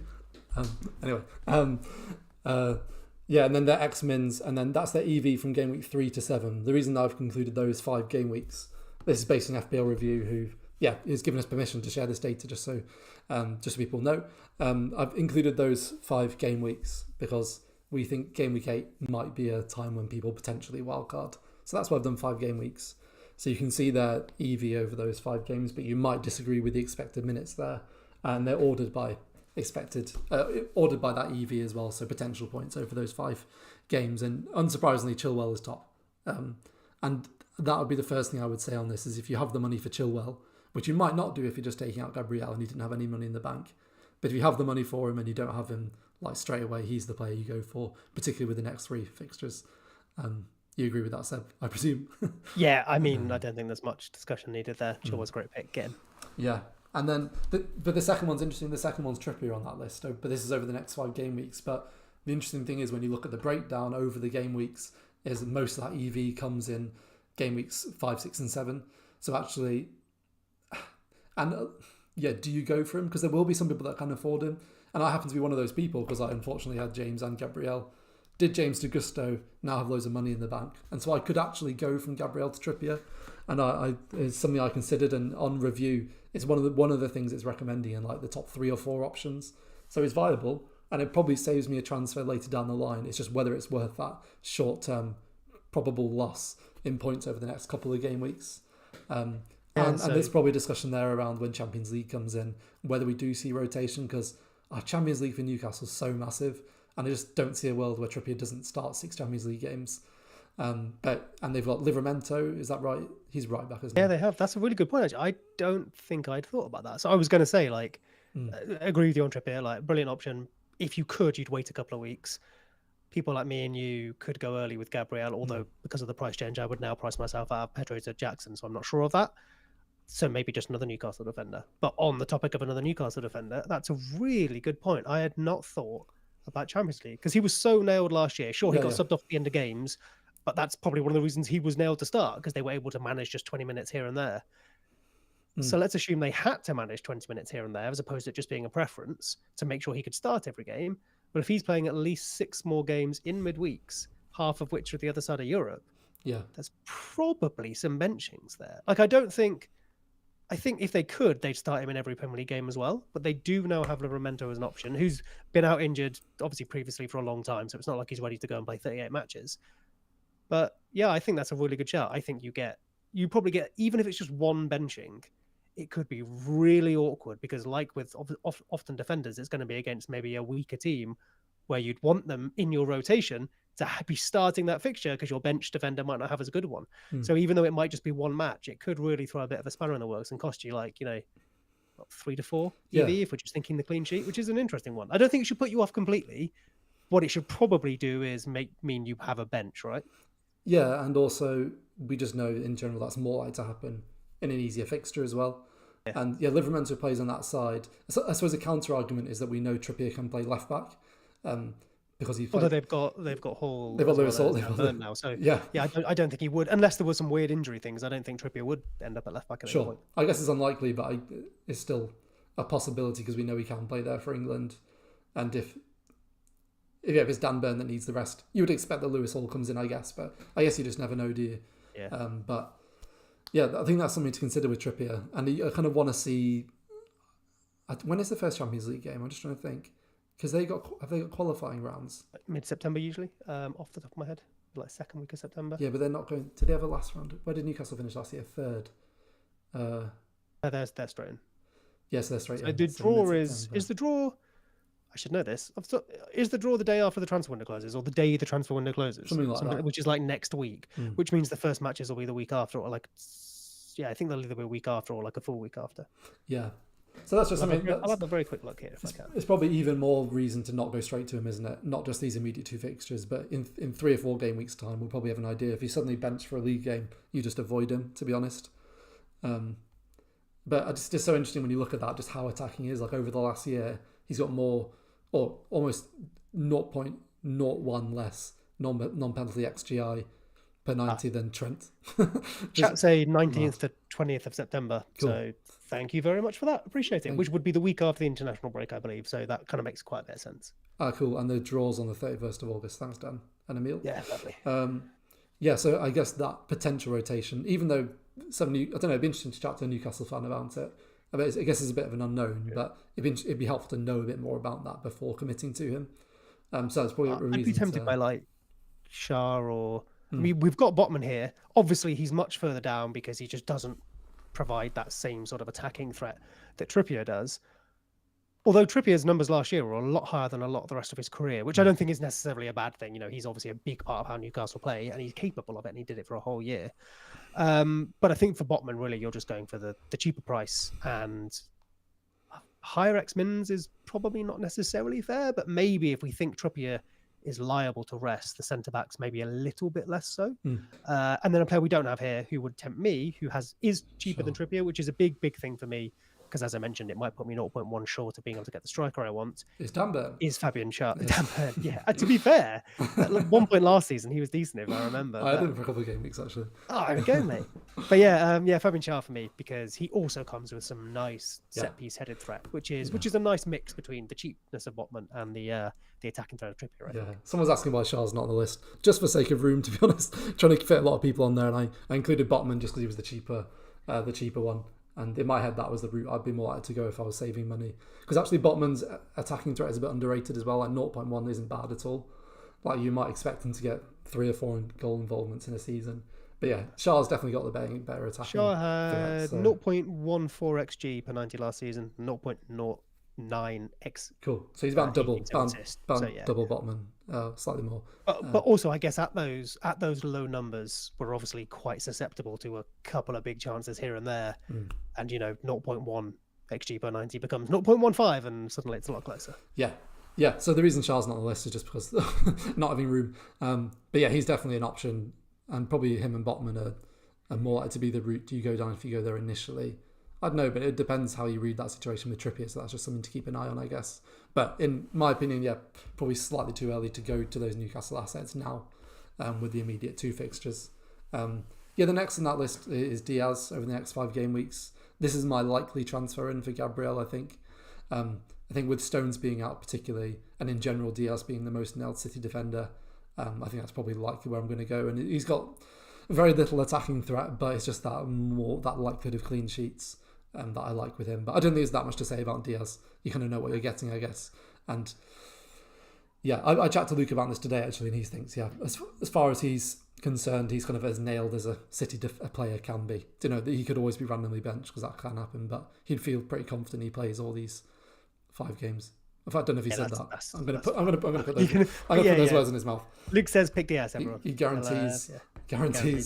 And then their X-Mins, and then that's their EV from game week 3 to 7. The reason that I've concluded those 5 game weeks, this is based on FPL Review, who is given us permission to share this data just so people know. I've included those 5 game weeks because we think game week 8 might be a time when people potentially wildcard. So that's why I've done 5 game weeks. So you can see their EV over those 5 games, but you might disagree with the expected minutes there, and they're ordered by that EV as well, so potential points over those 5 games. And unsurprisingly, Chilwell is top. And that would be the first thing I would say on this, is if you have the money for Chilwell, which you might not do if you're just taking out Gabriel and you didn't have any money in the bank, but if you have the money for him and you don't have him like straight away, he's the player you go for, particularly with the next 3 fixtures. You agree with that, Seb, I presume? Yeah, I mean, I don't think there's much discussion needed there. Chilwell's a great pick, get him. Yeah. And then, but the second one's interesting. The second one's Trippier on that list, but this is over the next 5 game weeks. But the interesting thing is when you look at the breakdown over the game weeks, is most of that EV comes in game weeks 5, 6, and 7. So actually, do you go for him? Because there will be some people that can afford him, and I happen to be one of those people because I unfortunately had James and Gabriel. Did James to Gusto, now have loads of money in the bank, and so I could actually go from Gabriel to Trippier, and it's something I considered, and on review, it's one of the things it's recommending in like the top 3 or 4 options. So it's viable, and it probably saves me a transfer later down the line. It's just whether it's worth that short-term probable loss in points over the next couple of game weeks. And there's probably a discussion there around when Champions League comes in, whether we do see rotation, because our Champions League for Newcastle is so massive, and I just don't see a world where Trippier doesn't start 6 Champions League games. And they've got Livramento, is that right? He's right back, isn't he? Yeah, they have. That's a really good point, actually. I don't think I'd thought about that. So I was going to say, agree with you on Trippier, brilliant option. If you could, you'd wait a couple of weeks. People like me and you could go early with Gabriel, although because of the price change, I would now price myself out of Pedro to Jackson, so I'm not sure of that. So maybe just another Newcastle defender. But on the topic of another Newcastle defender, that's a really good point. I had not thought about Champions League because he was so nailed last year. Sure, he got subbed off at the end of games, but that's probably one of the reasons he was nailed to start, because they were able to manage just 20 minutes here and there. So let's assume they had to manage 20 minutes here and there as opposed to it just being a preference to make sure he could start every game. But if he's playing at least 6 more games in midweeks, half of which are the other side of Europe, there's probably some benchings there. I think if they could, they'd start him in every Premier League game as well. But they do now have Livramento as an option, who's been out injured, obviously previously for a long time. So it's not like he's ready to go and play 38 matches. But yeah, I think that's a really good shout. I think you probably get, even if it's just 1 benching, it could be really awkward because like with often defenders, it's going to be against maybe a weaker team where you'd want them in your rotation to be starting that fixture because your bench defender might not have as good a one. So even though it might just be 1 match, it could really throw a bit of a spanner in the works and cost you 3 to 4 EV if we're just thinking the clean sheet, which is an interesting one. I don't think it should put you off completely. What it should probably do is mean you have a bench, right? Yeah, and also we just know in general that's more likely to happen in an easier fixture as well. Yeah. And Livramento plays on that side. So I suppose a counter argument is that we know Trippier can play left back because he's. Although they've got Hall, they've got Lewis Hall now. So I don't think he would, unless there were some weird injury things. I don't think Trippier would end up at left back at that point. I guess it's unlikely, but it's still a possibility because we know he can play there for England, and if it's Dan Burn that needs the rest, you would expect that Lewis Hall comes in, I guess. But I guess you just never know, do you? Yeah. But yeah, I think that's something to consider with Trippier, and I kind of want to see when is the first Champions League game. I'm just trying to think because have they got qualifying rounds? Mid-September usually, off the top of my head, like second week of September. Yeah, but they're not going. Did they have a last round? Where did Newcastle finish last year? Third. They're straight in. Yes, they're straight So in. the draw is the draw. I should know this. Is the draw the day after the transfer window closes, or the day the transfer window closes? Something like that. Which is like next week, which means the first matches will be the week after, or like, yeah, I think they'll either be a week after or like a full week after. Yeah. So that's just something. I'll have a very quick look here if I can. It's probably even more reason to not go straight to him, isn't it? Not just these immediate 2 fixtures, but in 3 or 4 game weeks' time, we'll probably have an idea. If he's suddenly benched for a league game, you just avoid him, to be honest. But it's just so interesting when you look at that, just how attacking he is. Like over the last year, he's got more, or almost 0.01 less non-penalty XGI per 90 than Trent. Chat say 19th to 20th of September. Cool. So thank you very much for that. Appreciate it. Which would be the week after the international break, I believe. So that kind of makes quite a bit of sense. Cool. And the draws on the 31st of August. Thanks, Dan and Emil. Yeah, lovely. Yeah, so I guess that potential rotation, even though I don't know, it'd be interesting to chat to a Newcastle fan about it. I guess it's a bit of an unknown, but it'd be helpful to know a bit more about that before committing to him. So that's probably a reason. I'd be tempted by like Shah or... I mean, we've got Botman here. Obviously, he's much further down because he just doesn't provide that same sort of attacking threat that Trippier does. Although Trippier's numbers last year were a lot higher than a lot of the rest of his career, which I don't think is necessarily a bad thing. You know, he's obviously a big part of how Newcastle play, and he's capable of it, and he did it for a whole year. But I think for Botman, really, you're just going for the cheaper price, and higher X-Mins is probably not necessarily fair, but maybe if we think Trippier is liable to rest, the centre-backs maybe a little bit less so. And then a player we don't have here who would tempt me, who is cheaper than Trippier, which is a big thing for me, because as I mentioned, it might put me 0.1 short of being able to get the striker I want. It's Dan Burn. Is Fabian Schär. Dan Burn, yeah. To be fair, at one point last season, he was decent, if I remember. I had him for a couple of game weeks, actually. Oh, there we go, mate. But yeah, Fabian Schär for me, because he also comes with some nice set-piece headed threat, which is a nice mix between the cheapness of Botman and the attacking threat of Trippier, I think. Someone's asking why Schär's not on the list, just for sake of room, to be honest. Trying to fit a lot of people on there, and I included Botman just because he was the cheaper one. And in my head, that was the route I'd be more likely to go if I was saving money. Because actually, Botman's attacking threat is a bit underrated as well. Like 0.1 isn't bad at all. Like you might expect him to get 3 or 4 goal involvements in a season. But yeah, Schär's definitely got the better attacking. Schär had 0.14 XG per 90 last season, 0.09 X. Cool. So he's about double double Botman, slightly more. But also, I guess at those low numbers, we're obviously quite susceptible to a couple of big chances here and there. And 0.1 XG per 90 becomes 0.15, and suddenly it's a lot closer. Yeah. So the reason Schär's not on the list is just because not having room. But yeah, he's definitely an option, and probably him and Botman are more likely to be the route you go down if you go there initially. I don't know, but it depends how you read that situation with Trippier, so that's just something to keep an eye on, I guess. But in my opinion, probably slightly too early to go to those Newcastle assets now with the immediate 2 fixtures. The next on that list is Diaz over the next 5 game weeks. This is my likely transfer in for Gabriel, I think. I think with Stones being out particularly, and in general Diaz being the most nailed City defender, I think that's probably likely where I'm going to go. And he's got very little attacking threat, but it's just that likelihood of clean sheets that I like with him. But I don't think there's that much to say about Diaz. You kind of know what you're getting, I guess. And yeah, I chatted to Luke about this today, actually, and he thinks, as far as he's concerned, he's kind of as nailed as a City player can be. That he could always be randomly benched, because that can happen, but he'd feel pretty confident he plays all these 5 games. In fact, I don't know if he said that. I'm going to put those words in his mouth. Luke says pick Diaz, everyone. He guarantees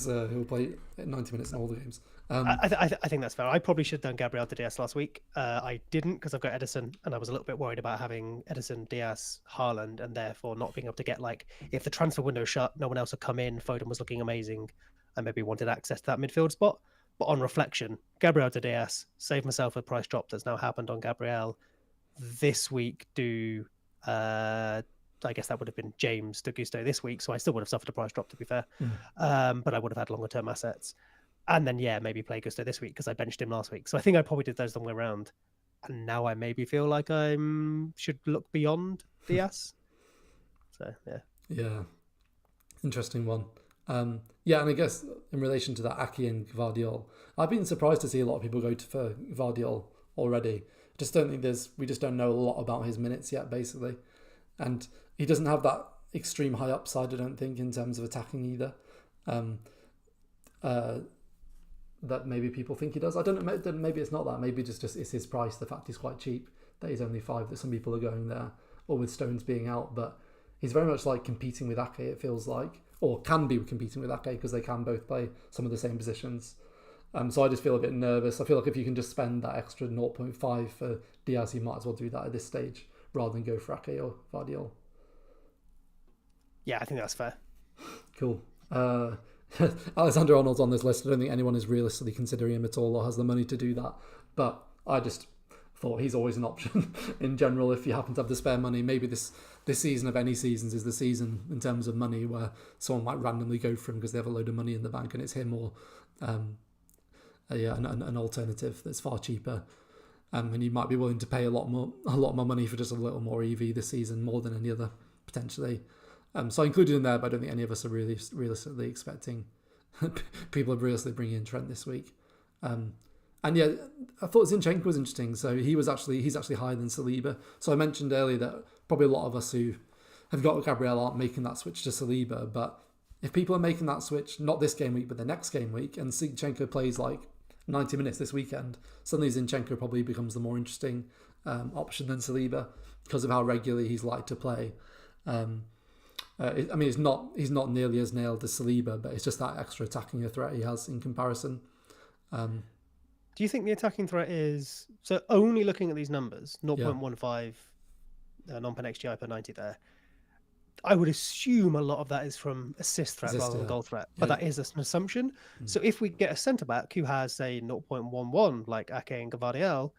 he'll play 90 minutes in all the games. I think that's fair. I probably should have done Gabriel to Diaz last week. I didn't, because I've got Edison, and I was a little bit worried about having Edison, Diaz, Haaland, and therefore not being able to get, like, if the transfer window shut, no one else had come in, Foden was looking amazing, I maybe wanted access to that midfield spot. But on reflection, Gabriel to Diaz, save myself a price drop that's now happened on Gabriel. This week, I guess that would have been James to Gusto this week, so I still would have suffered a price drop, to be fair. But I would have had longer term assets. And then, maybe play Gusto this week because I benched him last week. So I think I probably did those the wrong way around. And now I maybe feel like I should look beyond Diaz. So yeah. Yeah, interesting one. Yeah, and I guess in relation to that, Aki and Gvardiol, I've been surprised to see a lot of people go for Gvardiol already. Just don't think we just don't know a lot about his minutes yet, basically. And he doesn't have that extreme high upside, I don't think, in terms of attacking either. That maybe people think he does. I don't know, maybe it's not that. Maybe just it's his price, the fact he's quite cheap, that he's only 5, that some people are going there, or with Stones being out. But he's very much like competing with Ake, it feels like, or can be competing with Ake, because they can both play some of the same positions. So I just feel a bit nervous. I feel like if you can just spend that extra 0.5 for Diaz, you might as well do that at this stage rather than go for Ake or Vardiol. Yeah, I think that's fair. Cool. Alexander Arnold's on this list. I don't think anyone is realistically considering him at all or has the money to do that. But I just thought he's always an option in general if you happen to have the spare money. Maybe this season of any seasons is the season in terms of money where someone might randomly go for him because they have a load of money in the bank and it's him or an alternative that's far cheaper. And you might be willing to pay a lot more money for just a little more EV this season, more than any other potentially. So I included in there, but I don't think any of us are really realistically expecting people are realistically bringing in Trent this week. And yeah, I thought Zinchenko was interesting. So he's actually higher than Saliba. So I mentioned earlier that probably a lot of us who have got Gabriel aren't making that switch to Saliba. But if people are making that switch, not this game week, but the next game week, and Zinchenko plays like 90 minutes this weekend, suddenly Zinchenko probably becomes the more interesting option than Saliba because of how regularly he's likely to play. He's not nearly as nailed as Saliba, but it's just that extra attacking threat he has in comparison. Do you think the attacking threat is... So only looking at these numbers, 0.15 non-pen XGI per 90 there, I would assume a lot of that is from assist threat rather than goal threat, but that is an assumption. So if we get a centre-back who has, say, 0.11, like Ake and Gvardiol,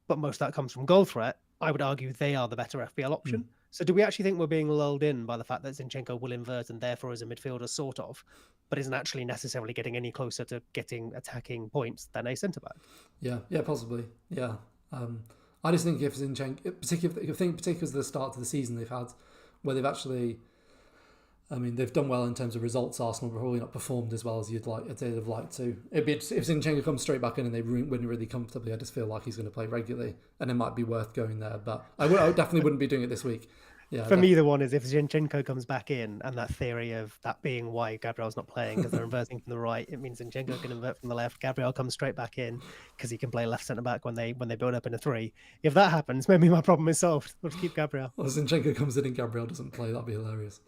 but most of that comes from goal threat, I would argue they are the better FPL option. So do we actually think we're being lulled in by the fact that Zinchenko will invert and therefore is a midfielder sort of, but isn't actually necessarily getting any closer to getting attacking points than a centre-back? Yeah, possibly. Yeah. I just think if Zinchenko, particularly the start to the season they've had, where they've actually, they've done well in terms of results. Arsenal have probably not performed as well as they'd have liked to. It'd be, if Zinchenko comes straight back in and they win really comfortably, I just feel like he's going to play regularly, and it might be worth going there. But I definitely wouldn't be doing it this week. Yeah. For me, the one is if Zinchenko comes back in, and that theory of that being why Gabriel's not playing because they're inverting from the right, it means Zinchenko can invert from the left. Gabriel comes straight back in because he can play left centre back when they build up in a 3. If that happens, maybe my problem is solved. We'll just keep Gabriel. Well, Zinchenko comes in and Gabriel doesn't play. That'd be hilarious.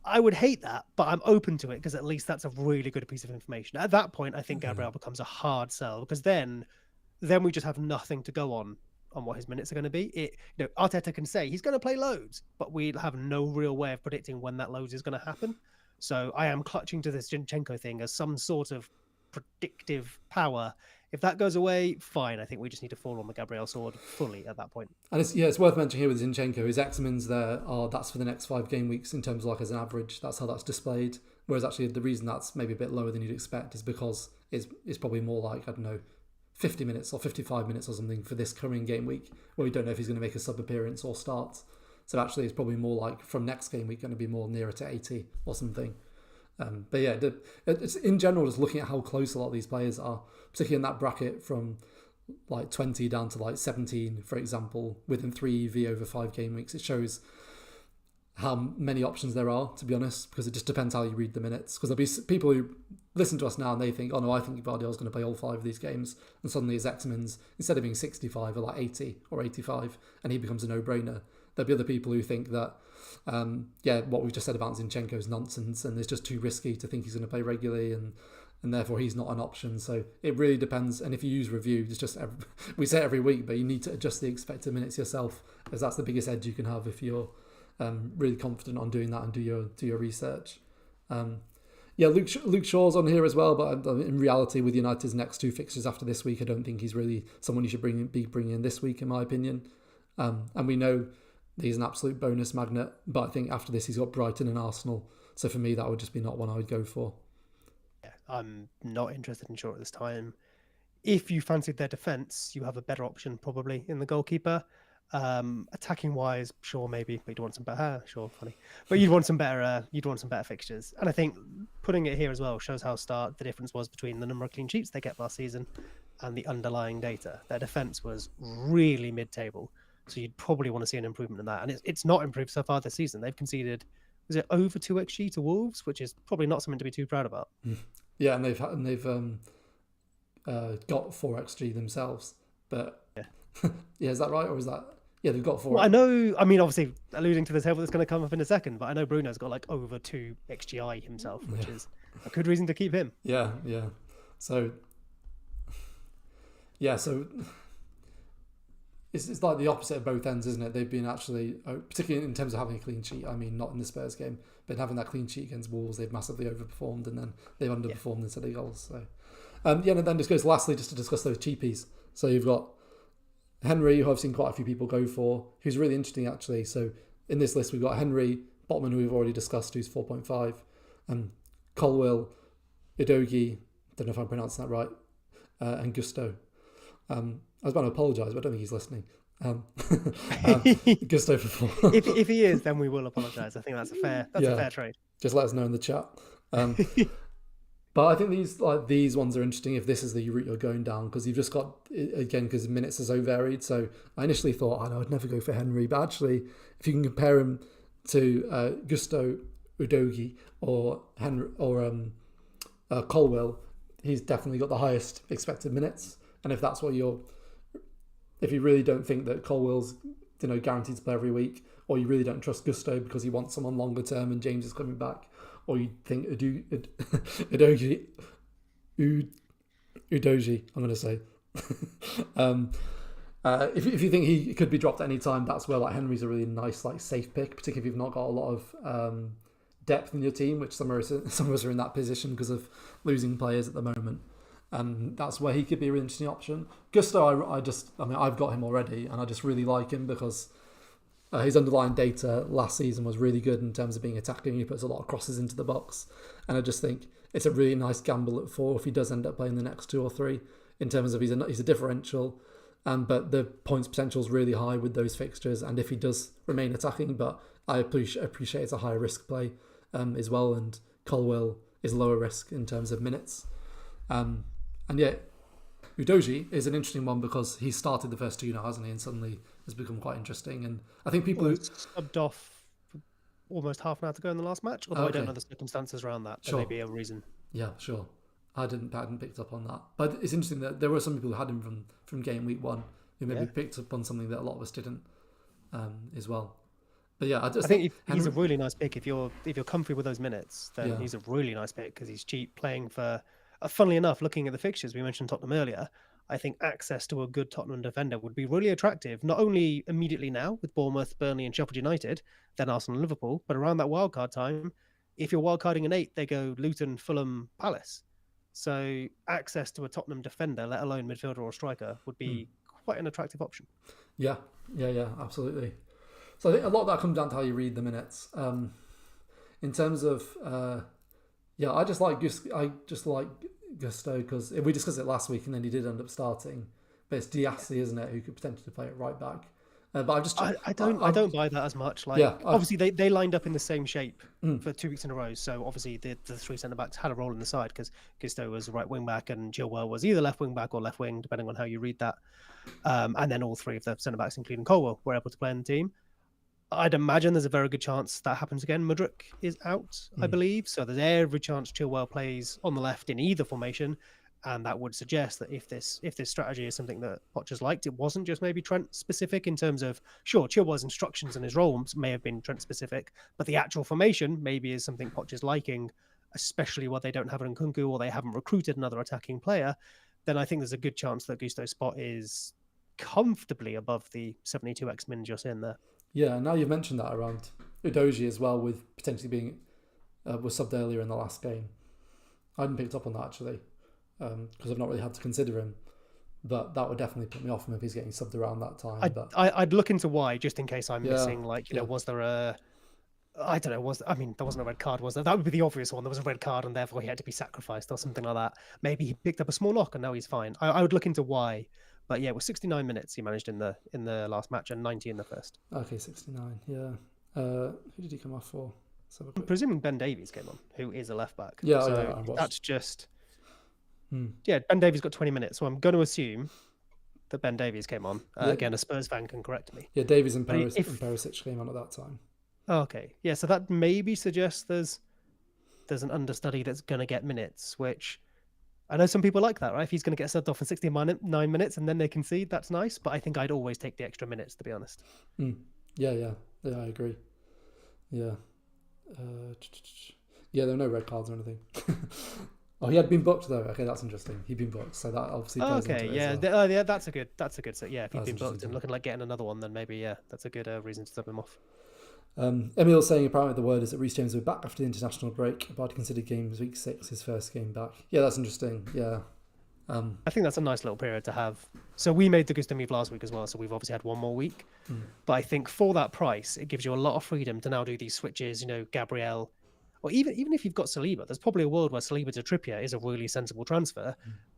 I would hate that, but I'm open to it because at least that's a really good piece of information. At that point, I think Gabriel becomes a hard sell because then we just have nothing to go on what his minutes are going to be. Arteta can say he's going to play loads, but we have no real way of predicting when that loads is going to happen. So I am clutching to this Zinchenko thing as some sort of predictive power. If that goes away, fine. I think we just need to fall on the Gabriel sword fully at that point. And it's worth mentioning here with Zinchenko, his X-Mins there that's for the next 5 game weeks in terms of like as an average. That's how that's displayed. Whereas actually the reason that's maybe a bit lower than you'd expect is because it's probably more like, I don't know, 50 minutes or 55 minutes or something for this coming game week, where we don't know if he's going to make a sub appearance or start. So actually it's probably more like from next game week going to be more nearer to 80 or something. But yeah, it's in general just looking at how close a lot of these players are, particularly in that bracket from like 20 down to like 17, for example, within 3 EV over 5 game weeks. It shows how many options there are, to be honest, because it just depends how you read the minutes. Because there'll be people who listen to us now and they think, oh no, I think Gvardiol's going to play all 5 of these games, and suddenly his X-Mins, instead of being 65, are like 80 or 85, and he becomes a no-brainer. There'll be other people who think that, what we've just said about Zinchenko is nonsense, and it's just too risky to think he's going to play regularly, and therefore he's not an option. So it really depends. And if you use review, it's just we say it every week, but you need to adjust the expected minutes yourself, as that's the biggest edge you can have if you're really confident on doing that and do your research. Luke Shaw's on here as well, but in reality, with United's next 2 fixtures after this week, I don't think he's really someone you should be bringing in this week, in my opinion. And we know he's an absolute bonus magnet, but I think after this he's got Brighton and Arsenal. So for me, that would just be not one I would go for. Yeah, I'm not interested in Shaw at this time. if you fancied their defense, you have a better option probably in the goalkeeper. Attacking wise, sure, maybe, but you'd want some better. Sure, funny, but you'd want some better. You'd want some better fixtures. And I think putting it here as well shows how stark the difference was between the number of clean sheets they kept last season and the underlying data. Their defense was really mid-table, so you'd probably want to see an improvement in that. And it's not improved so far this season. They've conceded, is it over 2xG to Wolves, which is probably not something to be too proud about. Yeah, and they've got 4xG themselves, but yeah, is that right, or is that? Yeah, they've got 4. Well, I know. I mean, obviously, alluding to the table that's going to come up in a second, but I know Bruno's got like over 2 XGI himself, which is a good reason to keep him. Yeah. So it's like the opposite of both ends, isn't it? They've been actually, particularly in terms of having a clean sheet. I mean, not in the Spurs game, but having that clean sheet against Wolves, they've massively overperformed, and then they've underperformed in City goals. So, and then just goes lastly just to discuss those cheapies. So you've got Henry, who I've seen quite a few people go for, who's really interesting actually. So in this list, we've got Henry, Botman, who we've already discussed, who's 4.5, and Colwill, Udogie, don't know if I'm pronouncing that right, and Gusto. I was about to apologise, but I don't think he's listening. Gusto for 4. if he is, then we will apologise. I think that's a fair trade. Just let us know in the chat. But I think these ones are interesting if this is the route you're going down, because you've just got, again, because minutes are so varied. So I initially thought, I know I'd never go for Henry, but actually, if you can compare him to Gusto, Udogie, or Henry or Colwill, he's definitely got the highest expected minutes. And if that's what if you really don't think that Colwill's guaranteed to play every week, or you really don't trust Gusto because you want someone longer term and James is coming back, or you think Udogie, I'm going to say. If you think he could be dropped at any time, that's where like Henry's a really nice safe pick, particularly if you've not got a lot of depth in your team, which some of us are in that position because of losing players at the moment. And that's where he could be a really interesting option. Gusto, I've got him already, and I just really like him because his underlying data last season was really good in terms of being attacking. He puts a lot of crosses into the box, and I just think it's a really nice gamble at 4 if he does end up playing the next 2 or 3. In terms of he's a differential, but the points potential is really high with those fixtures. And if he does remain attacking, but I appreciate it's a higher risk play as well. And Colwill is lower risk in terms of minutes. And yet, Udogie is an interesting one because he started the first 2 now, hasn't he? And suddenly has become quite interesting. And I think people who subbed off almost half an hour to go in the last match, although I don't know the circumstances around that. There may be a reason. Yeah, sure. I hadn't picked up on that. But it's interesting that there were some people who had him from game week 1 who maybe picked up on something that a lot of us didn't as well. But yeah, I think he's a really nice pick. If you're comfy with those minutes, then he's a really nice pick because he's cheap, playing for. Funnily enough, looking at the fixtures, we mentioned Tottenham earlier. I think access to a good Tottenham defender would be really attractive, not only immediately now with Bournemouth, Burnley, and Sheffield United, then Arsenal and Liverpool, but around that wildcard time, if you're wildcarding an 8, they go Luton, Fulham, Palace. So access to a Tottenham defender, let alone midfielder or striker, would be quite an attractive option. Yeah, absolutely. So I think a lot of that comes down to how you read the minutes. In terms of, I just like Gusto because we discussed it last week, and then he did end up starting. But it's Diassi, isn't it, who could potentially play it right back? But I don't buy that as much. Obviously they lined up in the same shape for 2 weeks in a row. So obviously the 3 centre backs had a role in the side because Gusto was right wing back and Chilwell was either left wing back or left wing, depending on how you read that. And then all 3 of the centre backs, including Colwell, were able to play in the team. I'd imagine there's a very good chance that happens again. Mudryk is out, I believe. So there's every chance Chilwell plays on the left in either formation. And that would suggest that if this strategy is something that Poch's liked, it wasn't just maybe Trent specific in terms of, sure, Chilwell's instructions and his roles may have been Trent specific, but the actual formation maybe is something Poch is liking, especially while they don't have an Nkunku or they haven't recruited another attacking player. Then I think there's a good chance that Gusto's spot is comfortably above the 72x min just in there. Yeah, now you've mentioned that around Udogie as well, with potentially being was subbed earlier in the last game. I hadn't picked up on that actually because I've not really had to consider him, but that would definitely put me off him if he's getting subbed around that time. I'd look into why, just in case I'm missing. Was there a I don't know. There wasn't a red card, was there? That would be the obvious one. There was a red card, and therefore he had to be sacrificed or something like that. Maybe he picked up a small knock, and now he's fine. I would look into why. But yeah, it was 69 minutes he managed in the last match, and 90 in the first. Okay, 69. Yeah. Who did he come off for? I'm presuming Ben Davies came on, who is a left back. Yeah, so yeah, that's just. Yeah, Ben Davies got 20 minutes, so I'm going to assume that Ben Davies came on. Again, a Spurs fan can correct me. Yeah, Davies and Perisic came on at that time. Okay, yeah, so that maybe suggests there's an understudy that's going to get minutes, which I know some people like that, right? If he's going to get subbed off in 69 minutes and then they concede, that's nice. But I think I'd always take the extra minutes, to be honest. Yeah, I agree. Yeah. Yeah, there were no red cards or anything. Oh, he had been booked though. Okay, that's interesting. He'd been booked, so that obviously plays into it yeah, as well. yeah, that's a good. So yeah, if he'd That's been booked and looking like getting another one, then maybe that's a good reason to sub him off. Emil's saying apparently the word is that Reece James will be back after the international break, but I'd consider games week 6 his first game back. Yeah, that's interesting. Yeah. I think that's a nice little period to have. So we made the Gusto move last week as well, so we've obviously had one more week. But I think for that price, it gives you a lot of freedom to now do these switches. Gabriel, or even if you've got Saliba, there's probably a world where Saliba to Trippier is a really sensible transfer,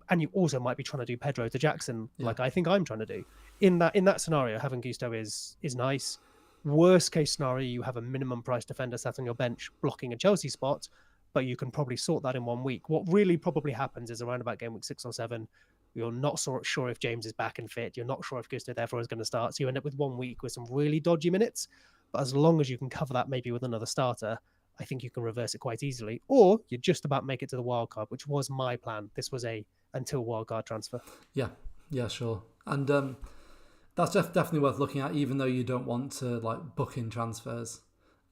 and you also might be trying to do Pedro to Jackson, like I think I'm trying to do. In that scenario, having Gusto is nice. Worst case scenario, you have a minimum price defender sat on your bench blocking a Chelsea spot, but you can probably sort that in 1 week. What really probably happens is around about game week 6 or 7, you're not sure if James is back and fit. You're not sure if Gusto therefore is going to start. So you end up with 1 week with some really dodgy minutes. But as long as you can cover that maybe with another starter, I think you can reverse it quite easily. Or you just about make it to the wild card, which was my plan. This was a until wild card transfer. Yeah, sure. And that's definitely worth looking at, even though you don't want to book in transfers.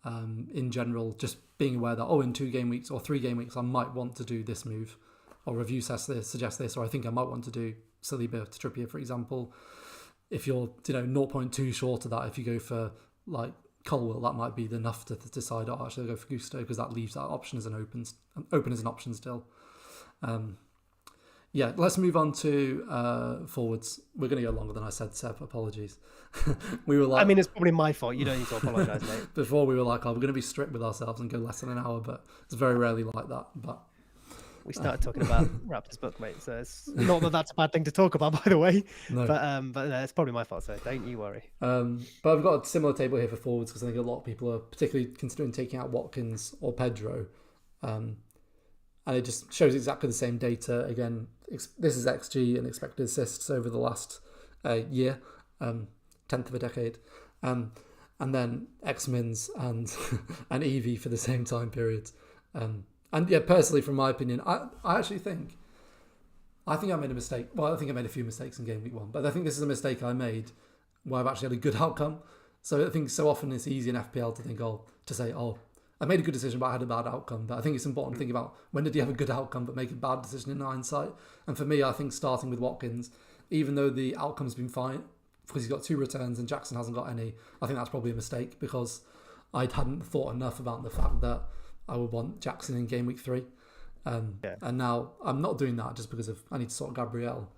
In general, just being aware that in 2 game weeks or 3 game weeks, I might want to do this move, or review suggest this, or I think I might want to do Saliba to Trippier, for example. If you're 0.2 short of that, if you go for Colwell, that might be enough to decide. Actually, I'll go for Gusto, because that leaves that option as open as an option still. Yeah, let's move on to forwards. We're going to go longer than I said, Seb. Apologies. We were it's probably my fault. You don't need to apologise, mate. Before we were we're going to be strict with ourselves and go less than an hour, but it's very rarely like that. But we started talking about Raptors book, mate. So it's not that that's a bad thing to talk about, by the way. No. But no, it's probably my fault. So don't you worry. But I've got a similar table here for forwards, because I think a lot of people are particularly considering taking out Watkins or Pedro. And it just shows exactly the same data. Again, this is XG and expected assists over the last year, 10th of a decade. And then X-Mins and and EV for the same time periods. And yeah, personally, from my opinion, I actually think I made a mistake. Well, I think I made a few mistakes in game week 1, but I think this is a mistake I made where I've actually had a good outcome. So I think so often it's easy in FPL to think, to say, I made a good decision, but I had a bad outcome. But I think it's important to think about, when did you have a good outcome but make a bad decision in hindsight? And for me, I think starting with Watkins, even though the outcome's been fine, because he's got 2 returns and Jackson hasn't got any, I think that's probably a mistake, because I hadn't thought enough about the fact that I would want Jackson in game week 3. And now I'm not doing that just because I need to sort Gabriel.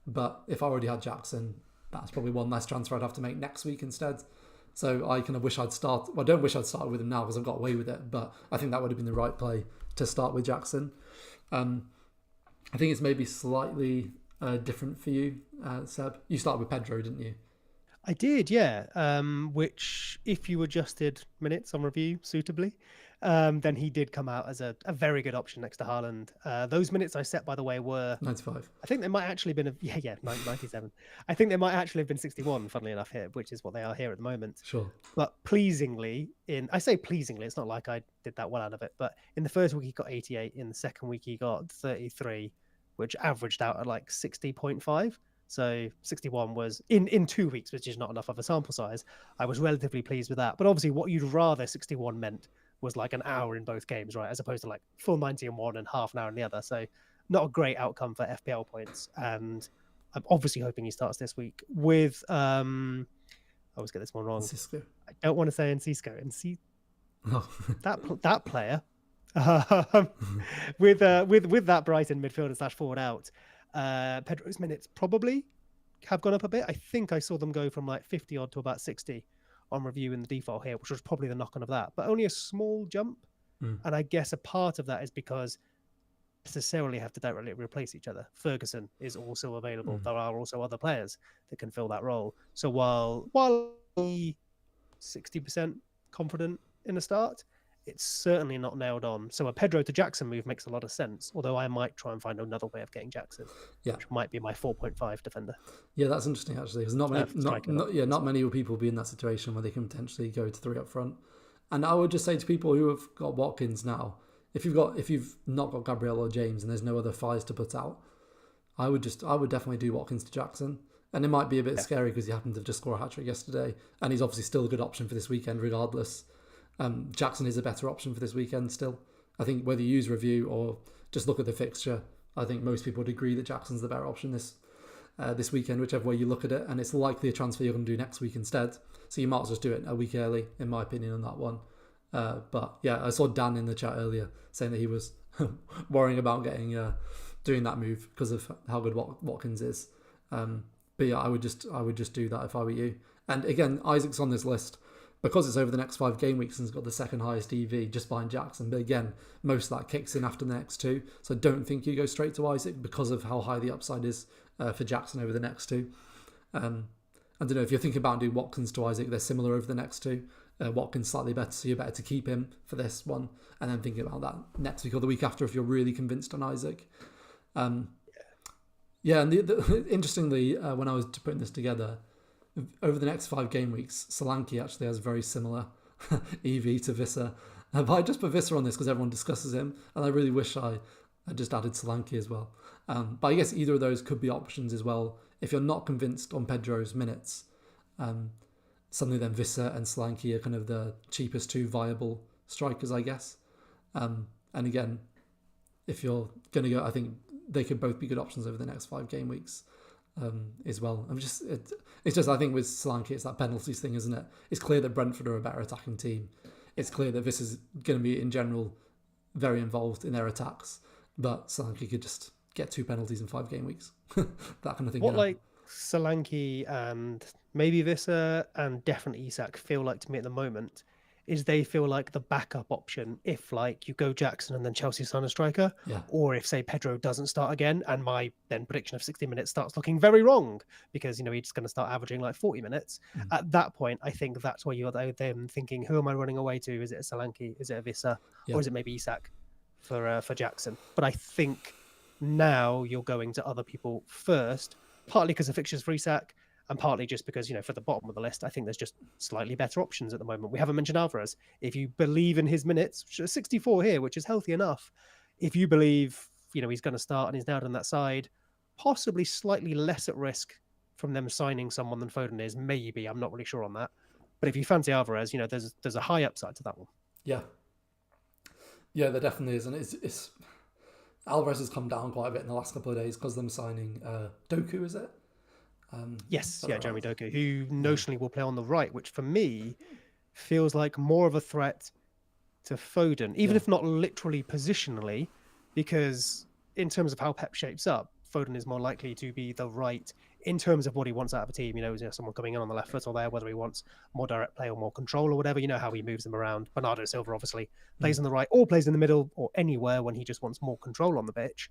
But if I already had Jackson, that's probably one less transfer I'd have to make next week instead. So I kind of wish I'd started. Well, I don't wish I'd started with him now because I've got away with it, but I think that would have been the right play to start with Jackson. I think it's maybe slightly different for you, Seb. You started with Pedro, didn't you? I did, yeah. Which, if you adjusted minutes on review suitably, then he did come out as a very good option next to Haaland. Those minutes I set, by the way, were 95. I think they might actually have been 97. I think they might actually have been 61, funnily enough, here, which is what they are here at the moment. Sure. But pleasingly, I say pleasingly, it's not like I did that well out of it, but in the first week he got 88, in the second week he got 33, which averaged out at 60.5. So 61 was in 2 weeks, which is not enough of a sample size. I was relatively pleased with that. But obviously what you'd rather 61 meant was an hour in both games, right? As opposed to full 90 in one and half an hour in the other. So not a great outcome for FPL points. And I'm obviously hoping he starts this week with, I always get this one wrong. Cisco. I don't want to say Cisco. That player with that Brighton midfielder / forward out. Pedro's minutes probably have gone up a bit. I think I saw them go from 50 odd to about 60 on review in the default here, which was probably the knock-on of that, but only a small jump. Mm. And I guess a part of that is because necessarily have to directly replace each other. Ferguson is also available. There are also other players that can fill that role. So while 60% confident in the start, it's certainly not nailed on. So a Pedro to Jackson move makes a lot of sense, although I might try and find another way of getting Jackson, which might be my 4.5 defender. Yeah, that's interesting actually, because not many people be in that situation where they can potentially go to 3 up front. And I would just say to people who have got Watkins now, if you've not got Gabriel or James and there's no other fires to put out, I would definitely do Watkins to Jackson. And it might be a bit scary because he happened to just score a hat-trick yesterday, and he's obviously still a good option for this weekend regardless. Jackson is a better option for this weekend still. I think whether you use review or just look at the fixture, I think most people would agree that Jackson's the better option this weekend, whichever way you look at it, and it's likely a transfer you're going to do next week instead. So you might as well just do it a week early, in my opinion, on that one. But yeah, I saw Dan in the chat earlier saying that he was worrying about doing that move because of how good Watkins is. But yeah, I would just do that if I were you. And again, Isaac's on this list because it's over the next 5 game weeks and has got the second highest EV just behind Jackson. But again, most of that kicks in after the next 2. So I don't think you go straight to Isaac because of how high the upside is for Jackson over the next 2. I don't know, if you're thinking about doing Watkins to Isaac, they're similar over the next 2. Watkins slightly better, so you're better to keep him for this one and then thinking about that next week or the week after if you're really convinced on Isaac. Yeah, and interestingly, when I was putting this together, over the next 5 game weeks, Solanke actually has very similar EV to Visser. But I just put Visser on this because everyone discusses him, and I really wish I just added Solanke as well. But I guess either of those could be options as well. If you're not convinced on Pedro's minutes, suddenly then Visser and Solanke are kind of the cheapest 2 viable strikers, I guess. And again, if you're going to go, I think they could both be good options over the next 5 game weeks as well. It's just I think with Solanke, it's that penalties thing, isn't it? It's clear that Brentford are a better attacking team. It's clear that this is going to be, in general, very involved in their attacks. But Solanke could just get 2 penalties in 5 game weeks. That kind of thing. What like Solanke and maybe Visser and definitely Isak feel like to me at the moment is they feel like the backup option if like you go Jackson and then Chelsea sign a striker, or if say Pedro doesn't start again and my then prediction of 60 minutes starts looking very wrong because he's going to start averaging like 40 minutes. At that point, I think that's where you're then thinking, who am I running away to? Is it a Solanke? Is it a Visser? Or is it maybe Isak for Jackson? But I think now you're going to other people first, partly because the fixtures for Isak, and partly just because, for the bottom of the list, I think there's just slightly better options at the moment. We haven't mentioned Alvarez. If you believe in his minutes, 64 here, which is healthy enough, if you believe, he's going to start and he's now on that side, possibly slightly less at risk from them signing someone than Foden is, maybe. I'm not really sure on that. But if you fancy Alvarez, there's a high upside to that one. Yeah. Yeah, there definitely is. And it's Alvarez has come down quite a bit in the last couple of days because of them signing Doku, is it? Jeremy Doku, who notionally will play on the right, which for me feels like more of a threat to Foden, even if not literally positionally, because in terms of how Pep shapes up, Foden is more likely to be the right in terms of what he wants out of a team. Someone coming in on the left foot or there, whether he wants more direct play or more control or whatever, how he moves them around. Bernardo Silva obviously plays on the right or plays in the middle or anywhere when he just wants more control on the pitch.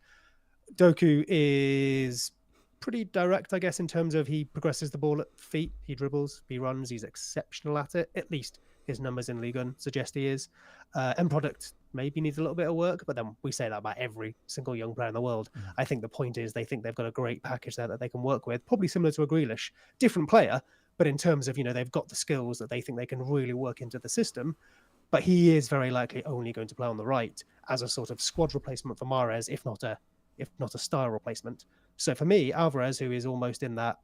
Doku is pretty direct, I guess, in terms of he progresses the ball at feet, he dribbles, he runs, he's exceptional at it. At least his numbers in Ligue 1 suggest he is. End product maybe needs a little bit of work, but then we say that about every single young player in the world. I think the point is they think they've got a great package there that they can work with, probably similar to a Grealish. Different player, but in terms of, they've got the skills that they think they can really work into the system. But he is very likely only going to play on the right as a sort of squad replacement for Mahrez, if not a style replacement. So for me, Alvarez, who is almost in that,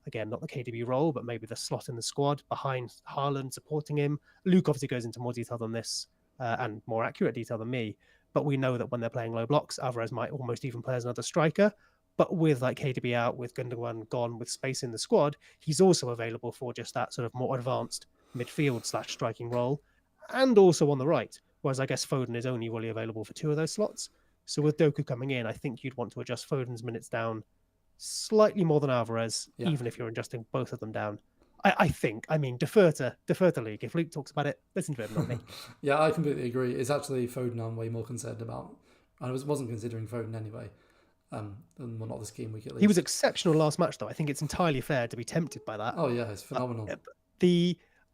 again, not the KDB role, but maybe the slot in the squad behind Haaland supporting him. Luke obviously goes into more detail than this and more accurate detail than me. But we know that when they're playing low blocks, Alvarez might almost even play as another striker. But with like KDB out, with Gundogan gone, with space in the squad, he's also available for just that sort of more advanced midfield / striking role, and also on the right. Whereas I guess Foden is only really available for 2 of those slots. So with Doku coming in, I think you'd want to adjust Foden's minutes down slightly more than Alvarez, even if you're adjusting both of them down. I mean, defer to Luke. If Luke talks about it, listen to him, not me. Yeah, I completely agree. It's actually Foden I'm way more concerned about. I wasn't considering Foden anyway. And well, not this game week at least. He was exceptional last match, though. I think it's entirely fair to be tempted by that. Oh yeah, it's phenomenal.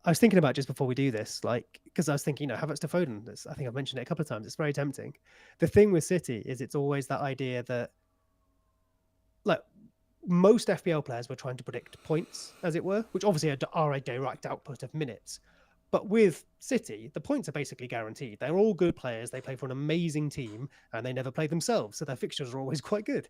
I was thinking about just before we do this, like, because I was thinking, Havertz to Foden. I think I've mentioned it a couple of times. It's very tempting. The thing with City is it's always that idea that, like, most FPL players were trying to predict points, as it were, which obviously are a direct output of minutes. But with City, the points are basically guaranteed. They're all good players. They play for an amazing team, and they never play themselves, so their fixtures are always quite good.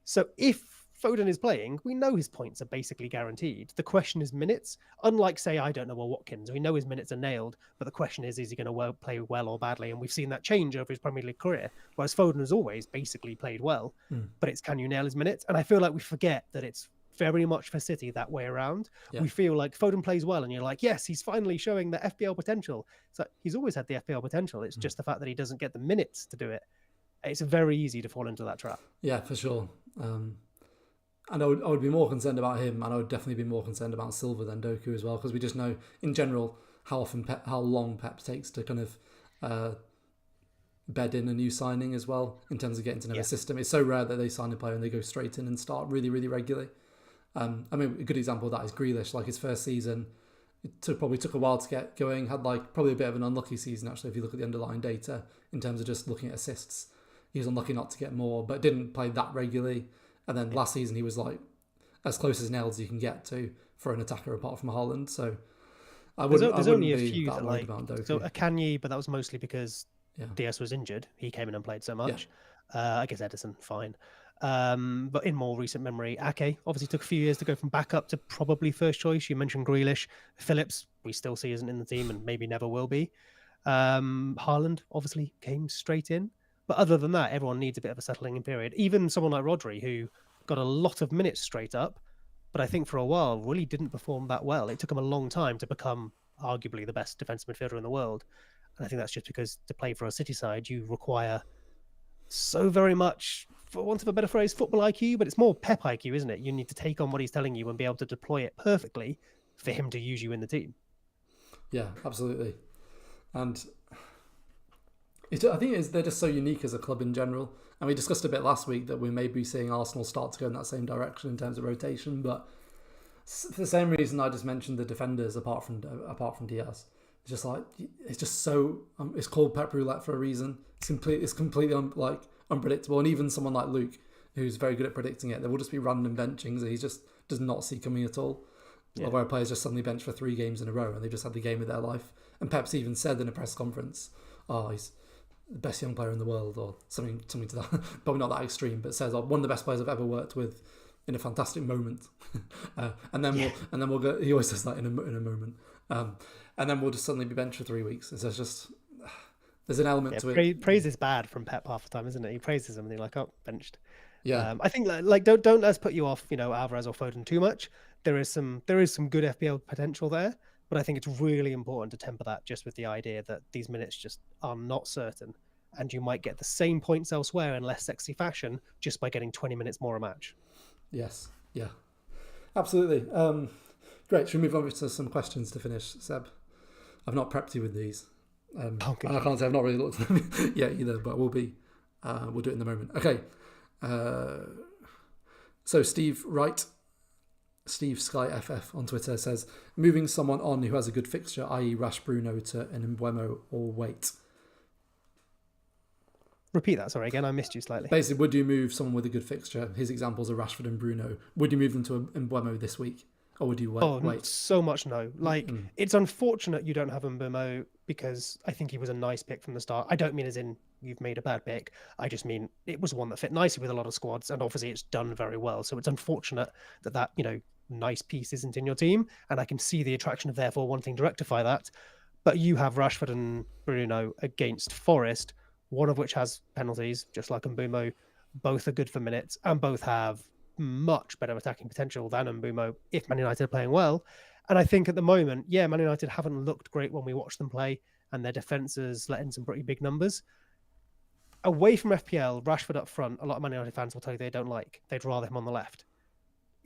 So if Foden is playing, we know his points are basically guaranteed. The question is minutes. Unlike, say, I don't know, Watkins, we know his minutes are nailed, but the question is he going to play well or badly? And we've seen that change over his Premier League career, whereas Foden has always basically played well, but it's can you nail his minutes? And I feel like we forget that it's very much for City that way around. Yeah. We feel like Foden plays well, and you're like, yes, he's finally showing the FPL potential. So he's always had the FPL potential. It's just the fact that he doesn't get the minutes to do it. It's very easy to fall into that trap. Yeah, for sure. And I would be more concerned about him, and I would definitely be more concerned about Silva than Doku as well, because we just know in general how long Pep takes to kind of bed in a new signing as well in terms of getting to know the system. It's so rare that they sign a player and they go straight in and start really, really regularly. I mean, a good example of that is Grealish. Like his first season, probably took a while to get going. Had like probably a bit of an unlucky season actually if you look at the underlying data in terms of just looking at assists. He was unlucky not to get more, but didn't play that regularly. And then last season he was like as close as nailed as you can get to for an attacker apart from Haaland. So there's only a few that like Doku. So Akanji, but that was mostly because Diaz was injured. He came in and played so much. I guess Edison, fine. But in more recent memory, Ake obviously took a few years to go from backup to probably first choice. You mentioned Grealish. Phillips, we still see isn't in the team and maybe never will be. Haaland obviously came straight in. But other than that, everyone needs a bit of a settling in period. Even someone like Rodri, who got a lot of minutes straight up, but I think for a while really didn't perform that well. It took him a long time to become arguably the best defensive midfielder in the world. And I think that's just because to play for a City side, you require so very much, for want of a better phrase, football IQ, but it's more Pep IQ, isn't it? You need to take on what he's telling you and be able to deploy it perfectly for him to use you in the team. Yeah, absolutely. And I think they're just so unique as a club in general. And we discussed a bit last week that we may be seeing Arsenal start to go in that same direction in terms of rotation. But for the same reason I just mentioned the defenders, apart from Diaz, it's just so it's called Pep Roulette for a reason. It's completely unpredictable. And even someone like Luke, who's very good at predicting it, there will just be random benchings that he just does not see coming at all. Yeah. Where a player's just suddenly benched for 3 games in a row and they've just had the game of their life. And Pep's even said in a press conference, he's the best young player in the world, or something to that. Probably not that extreme, but says one of the best players I've ever worked with in a fantastic moment. And then we'll go. He always says that in a moment. And then we'll just suddenly be benched for 3 weeks. So there's an element to it. Praise is bad from Pep half the time, isn't it? He praises them and they're like, oh, benched. Yeah. I think like don't let's put you off, Alvarez or Foden too much. There is some good FPL potential there. But I think it's really important to temper that just with the idea that these minutes just are not certain. And you might get the same points elsewhere in less sexy fashion just by getting 20 minutes more a match. Yes. Yeah. Absolutely. Great. Should we move on to some questions to finish, Seb? I've not prepped you with these. And I can't say I've not really looked at them yet either, but we'll do it in the moment. Okay. So Steve Sky FF on Twitter says, moving someone on who has a good fixture, i.e. Rash Bruno to an Mbeumo, or wait. Repeat that, sorry, again, I missed you slightly. Basically, would you move someone with a good fixture? His examples are Rashford and Bruno. Would you move them to Mbeumo this week? Or would you wait? So much no. It's unfortunate you don't have Mbeumo because I think he was a nice pick from the start. I don't mean as in you've made a bad pick. I just mean it was one that fit nicely with a lot of squads, and obviously it's done very well. So it's unfortunate that nice piece isn't in your team, and I can see the attraction of therefore wanting to rectify that. But you have Rashford and Bruno against Forest, one of which has penalties, just like Mbeumo. Both are good for minutes, and both have much better attacking potential than Mbeumo if Man United are playing well. And I think at the moment, Man United haven't looked great when we watch them play, and their defence has let in some pretty big numbers. Away from FPL, Rashford up front, a lot of Man United fans will tell you they don't like. They'd rather him on the left.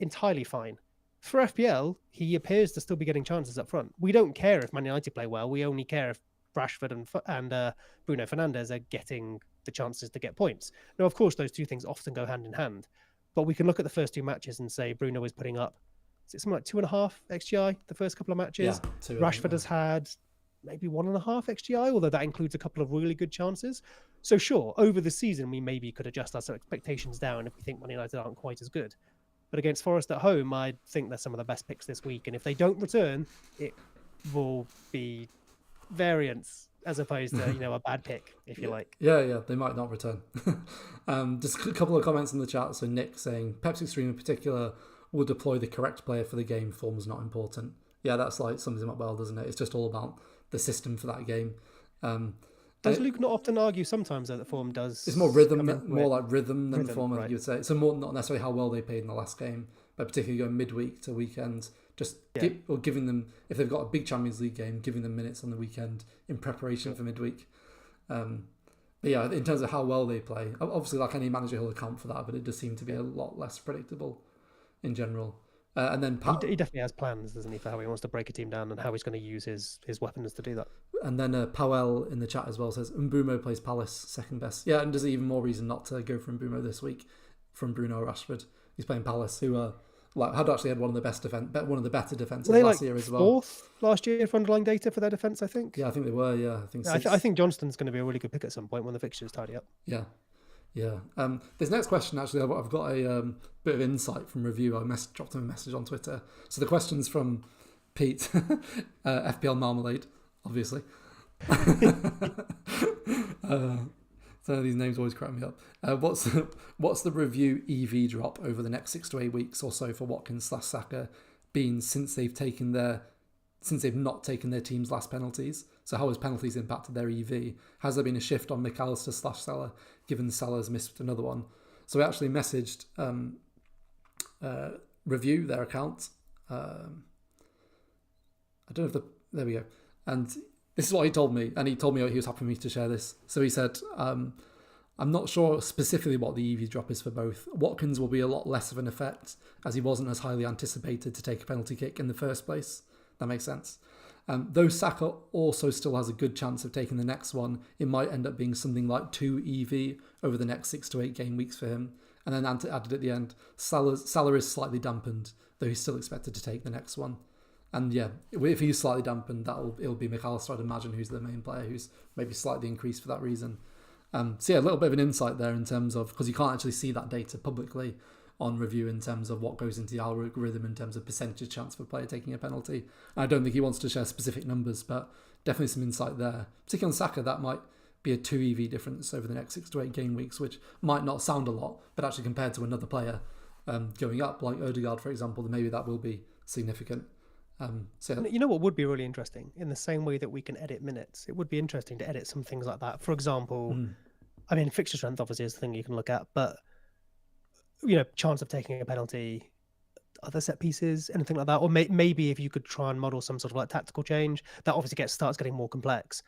Entirely fine. for FPL, he appears to still be getting chances up front. We don't care if Man United play well. We only care if Rashford and Bruno Fernandes are getting the chances to get points. Now, of course, those two things often go hand in hand. But we can look at the first two matches and say Bruno is putting up, is it something like 2.5 XGI the first couple of matches? Yeah, two, Rashford has had maybe 1.5 XGI, although that includes a couple of really good chances. So sure, over the season, we maybe could adjust our expectations down if we think Man United aren't quite as good. But against Forest at home, I think they're some of the best picks this week. And if they don't return, it will be variance as opposed to, a bad pick, if you like. Yeah, they might not return. Just a couple of comments in the chat. So Nick saying, Pepsi Extreme in particular will deploy the correct player for the game. Form is not important. Yeah, that's like sums him up well, doesn't it? It's just all about the system for that game. Does Luke not often argue sometimes that form does? It's more rhythm, more like rhythm than form, I think right. you would say. So more not necessarily how well they played in the last game, but particularly going midweek to weekend, just giving them, if they've got a big Champions League game, giving them minutes on the weekend in preparation for midweek. But yeah, in terms of how well they play, obviously like any manager he'll account for that, but it does seem to be a lot less predictable in general. And then he definitely has plans, doesn't he, for how he wants to break a team down and how he's going to use his weapons to do that. And then Powell in the chat as well says Mbumo plays Palace second best. Yeah, and there's even more reason not to go for Mbumo this week from Bruno Rashford. He's playing Palace, who had actually had one of the better defenses last year as well. Fourth last year for underlying data for their defence, I think. Yeah, I think they were. Yeah, I think. I think Johnston's going to be a really good pick at some point when the fixtures tidy up. Yeah. This next question, actually, I've got a bit of insight from review. I dropped him a message on Twitter. So the question's from Pete, FPL Marmalade, obviously. So these names always crack me up. What's the review EV drop over the next 6 to 8 weeks or so for Watkins/Saka been since they've not taken their team's last penalties? So how has penalties impacted their EV? Has there been a shift on McAllister/Salah, given Salah's missed another one? So we actually messaged Review, their account. I don't know if there we go. And this is what he told me. And he told me he was happy for me to share this. So he said, I'm not sure specifically what the EV drop is for both. Watkins will be a lot less of an effect, as he wasn't as highly anticipated to take a penalty kick in the first place. That makes sense. Though Saka also still has a good chance of taking the next one, it might end up being something like 2 EV over the next 6 to 8 game weeks for him. And then added at the end, Salah is slightly dampened, though he's still expected to take the next one. And yeah, if he's slightly dampened, it'll be McAllister, I'd imagine, who's the main player, who's maybe slightly increased for that reason. So yeah, a little bit of an insight there in terms of, because you can't actually see that data publicly on Review in terms of what goes into the algorithm in terms of percentage chance of a player taking a penalty. And I don't think he wants to share specific numbers, but definitely some insight there. Particularly on Saka, that might be a 2 EV difference over the next 6 to 8 game weeks, which might not sound a lot, but actually compared to another player going up, like Odegaard, for example, then maybe that will be significant. So you know what would be really interesting? In the same way that we can edit minutes, it would be interesting to edit some things like that. For example, I mean, fixture strength obviously is the thing you can look at, but chance of taking a penalty, other set pieces, anything like that, or maybe if you could try and model some sort of like tactical change, that obviously starts getting more complex.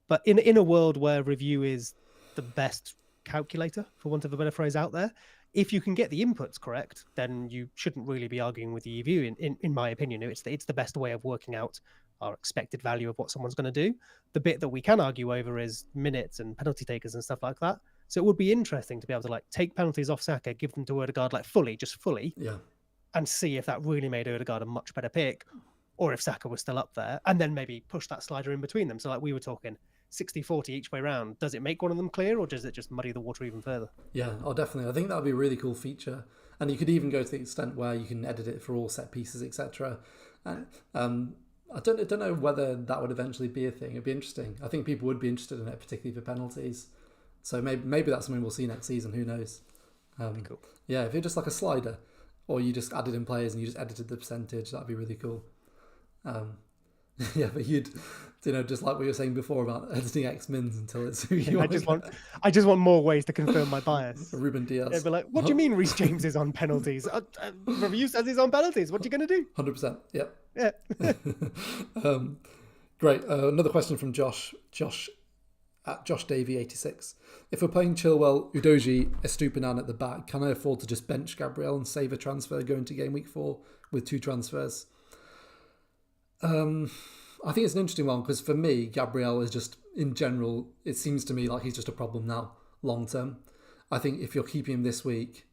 But in a world where Review is the best calculator, for want of a better phrase, out there, if you can get the inputs correct, then you shouldn't really be arguing with the EV. In my opinion, it's the best way of working out our expected value of what someone's going to do. The bit that we can argue over is minutes and penalty takers and stuff like that. So it would be interesting to be able to take penalties off Saka, give them to Odegaard fully, and see if that really made Odegaard a much better pick, or if Saka was still up there, and then maybe push that slider in between them. So we were talking 60-40 each way round. Does it make one of them clear, or does it just muddy the water even further? Yeah, definitely. I think that would be a really cool feature. And you could even go to the extent where you can edit it for all set pieces, etc. I don't know whether that would eventually be a thing. It'd be interesting. I think people would be interested in it, particularly for penalties. So maybe that's something we'll see next season. Who knows? Cool. Yeah, if you're just like a slider, or you just added in players and you just edited the percentage, that'd be really cool. Yeah, but you'd, just like we were saying before about editing X-Mins until it's who you want. I just want more ways to confirm my bias. Ruben Diaz. They'd be like, what do you mean Reece James is on penalties? Review says he's on penalties. What are you going to do? 100%. Yep. Yeah. Great. Another question from Josh at Josh Davey 86. If we're playing Chilwell, Udogie, Estupinan at the back, can I afford to just bench Gabriel and save a transfer going to game week 4 with 2 transfers? I think it's an interesting one because for me, Gabriel is just, in general, it seems to me like he's just a problem now, long term. I think if you're keeping him this week,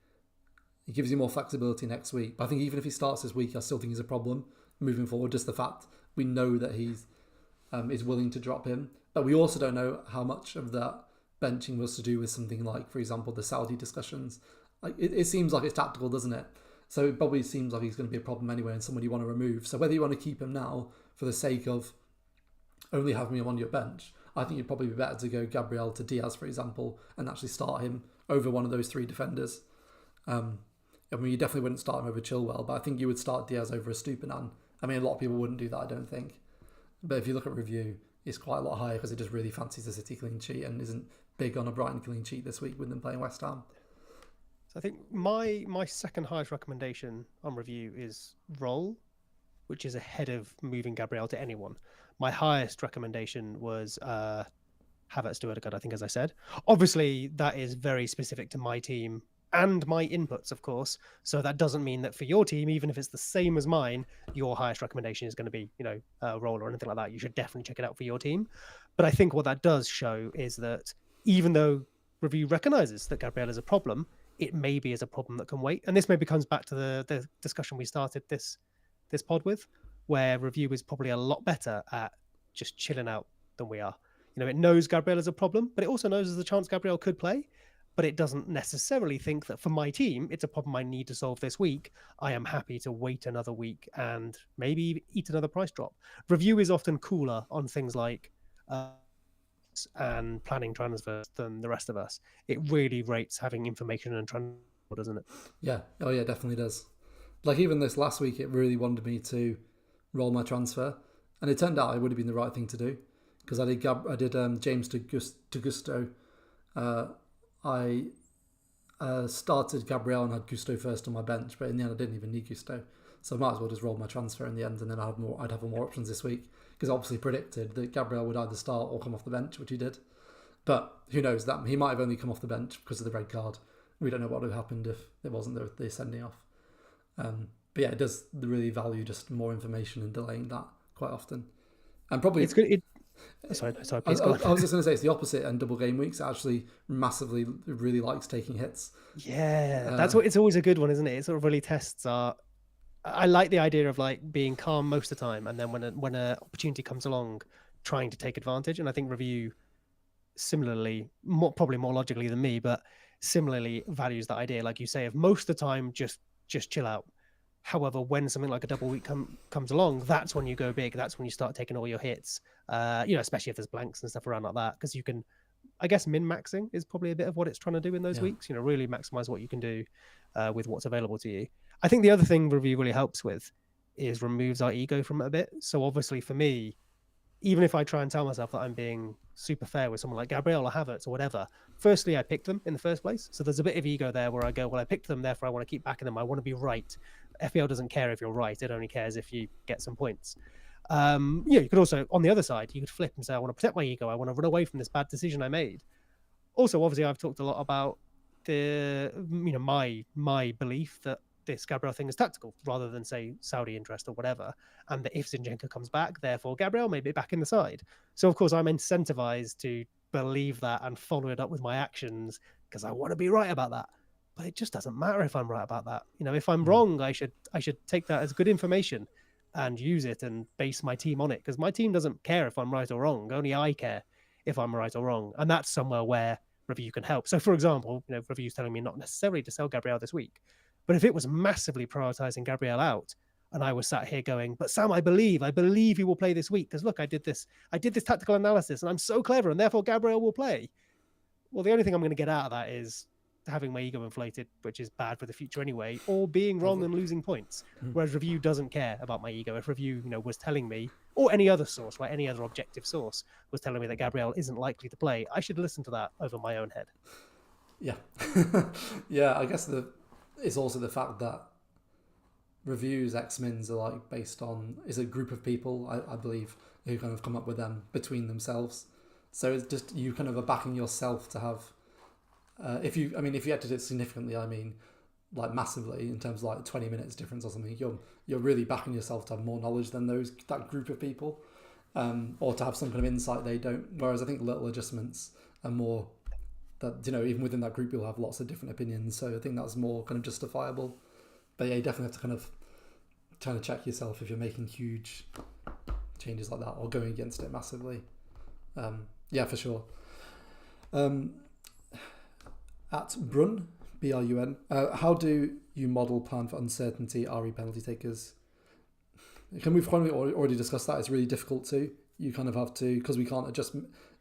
it gives you more flexibility next week. But I think even if he starts this week, I still think he's a problem moving forward. Just the fact we know that he's is willing to drop him. But we also don't know how much of that benching was to do with something like, for example, the Saudi discussions. Like it seems like it's tactical, doesn't it? So it probably seems like he's going to be a problem anyway and someone you want to remove. So whether you want to keep him now for the sake of only having him on your bench, I think it'd probably be better to go Gabriel to Diaz, for example, and actually start him over one of those 3 defenders. I mean, you definitely wouldn't start him over Chilwell, but I think you would start Diaz over Estupinan. I mean, a lot of people wouldn't do that, I don't think. But if you look at review, it's quite a lot higher because it just really fancies the City clean sheet and isn't big on a Brighton clean sheet this week with them playing West Ham. So I think my second highest recommendation on review is Roll, which is ahead of moving Gabriel to anyone. My highest recommendation was Havertz to Odegaard, I think, as I said. Obviously, that is very specific to my team and my inputs, of course. So that doesn't mean that for your team, even if it's the same as mine, your highest recommendation is going to be, Roll or anything like that. You should definitely check it out for your team. But I think what that does show is that even though review recognizes that Gabriel is a problem, it maybe is a problem that can wait. And this maybe comes back to the discussion we started this pod with, where review is probably a lot better at just chilling out than we are. It knows Gabriel is a problem, but it also knows there's a chance Gabriel could play. But it doesn't necessarily think that for my team, it's a problem I need to solve this week. I am happy to wait another week and maybe eat another price drop. Review is often cooler on things like and planning transfers than the rest of us. It really rates having information and transfer, doesn't it? Yeah. Oh, yeah, definitely does. Like even this last week, it really wanted me to roll my transfer. And it turned out it would have been the right thing to do because I did James to Gusto. I started Gabriel and had Gusto first on my bench, but in the end I didn't even need Gusto. So I might as well just roll my transfer in the end and then I'd have more options this week because I obviously predicted that Gabriel would either start or come off the bench, which he did. But who knows, that he might have only come off the bench because of the red card. We don't know what would have happened if it wasn't the sending off. But yeah, it does really value just more information and delaying that quite often. And probably it's good. Sorry, please go on. I was just going to say it's the opposite and double game weeks. It actually massively really likes taking hits. Yeah, that's what it's always a good one, isn't it? It sort of really tests our. I like the idea of like being calm most of the time, and then when an opportunity comes along, trying to take advantage. And I think review similarly, probably more logically than me, but similarly values that idea, like you say, of most of the time just chill out. However, when something like a double week comes along, that's when you go big. That's when you start taking all your hits. Especially if there's blanks and stuff around like that, because you can, I guess, min-maxing is probably a bit of what it's trying to do in those weeks. Really maximize what you can do with what's available to you. I think the other thing review really helps with is removes our ego from it a bit. So obviously for me, even if I try and tell myself that I'm being super fair with someone like Gabriel or Havertz or whatever, firstly, I picked them in the first place. So there's a bit of ego there where I go, well, I picked them, therefore I want to keep backing them. I want to be right. FPL doesn't care if you're right. It only cares if you get some points. You could also, on the other side, you could flip and say, I want to protect my ego. I want to run away from this bad decision I made. Also, obviously, I've talked a lot about my belief that this Gabriel thing is tactical rather than, say, Saudi interest or whatever. And that if Zinchenko comes back, therefore Gabriel may be back in the side. So, of course, I'm incentivized to believe that and follow it up with my actions because I want to be right about that. But it just doesn't matter if I'm right about that. If I'm wrong, I should take that as good information and use it and base my team on it, because my team doesn't care if I'm right or wrong. Only I care if I'm right or wrong. And that's somewhere where review can help. So, for example, review's telling me not necessarily to sell Gabriel this week, but if it was massively prioritizing Gabriel out and I was sat here going, but Sam, I believe he will play this week because look, I did this tactical analysis and I'm so clever and therefore Gabriel will play. Well, the only thing I'm going to get out of that is having my ego inflated, which is bad for the future anyway, or being wrong and losing points. Whereas review doesn't care about my ego. If review, was telling me, or any other source, right, any other objective source was telling me that Gabriel isn't likely to play, I should listen to that over my own head. Yeah. Yeah, I guess it's also the fact that reviews, X-Mins are like based on, is a group of people, I believe, who kind of come up with them between themselves. So it's just you kind of are backing yourself to have. If you edit it significantly, like massively in terms of like 20 minutes difference or something, you're really backing yourself to have more knowledge than that group of people, or to have some kind of insight they don't. Whereas I think little adjustments are more that, even within that group you'll have lots of different opinions. So I think that's more kind of justifiable. But yeah, you definitely have to kind of trying to check yourself if you're making huge changes like that or going against it massively. Yeah, for sure. At Brun, BRUN, how do you model plan for uncertainty RE penalty takers? We've kind of already discussed that. It's really difficult to. You kind of have to, because we can't adjust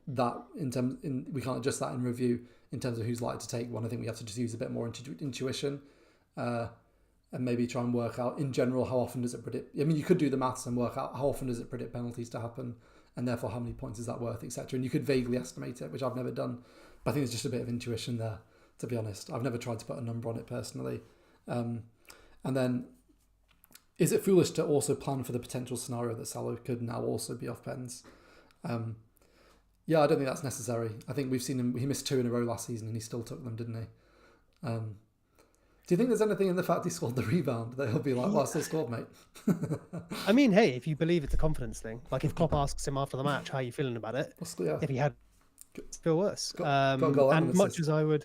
that we can't adjust that in review in terms of who's likely to take one. I think we have to just use a bit more intuition, and maybe try and work out in general how often does it predict. You could do the maths and work out how often does it predict penalties to happen, and therefore how many points is that worth, etc. And you could vaguely estimate it, which I've never done. But I think it's just a bit of intuition there, to be honest. I've never tried to put a number on it personally. And then, is it foolish to also plan for the potential scenario that Salah could now also be off pens? Yeah, I don't think that's necessary. I think we've seen him, he missed 2 in a row last season and he still took them, didn't he? Do you think there's anything in the fact he scored the rebound that he'll be like, well, I still scored, mate? Hey, if you believe it's a confidence thing, like if Klopp asks him after the match, how are you feeling about it? Yeah. If he had, feel worse. Got a goal and much as I would,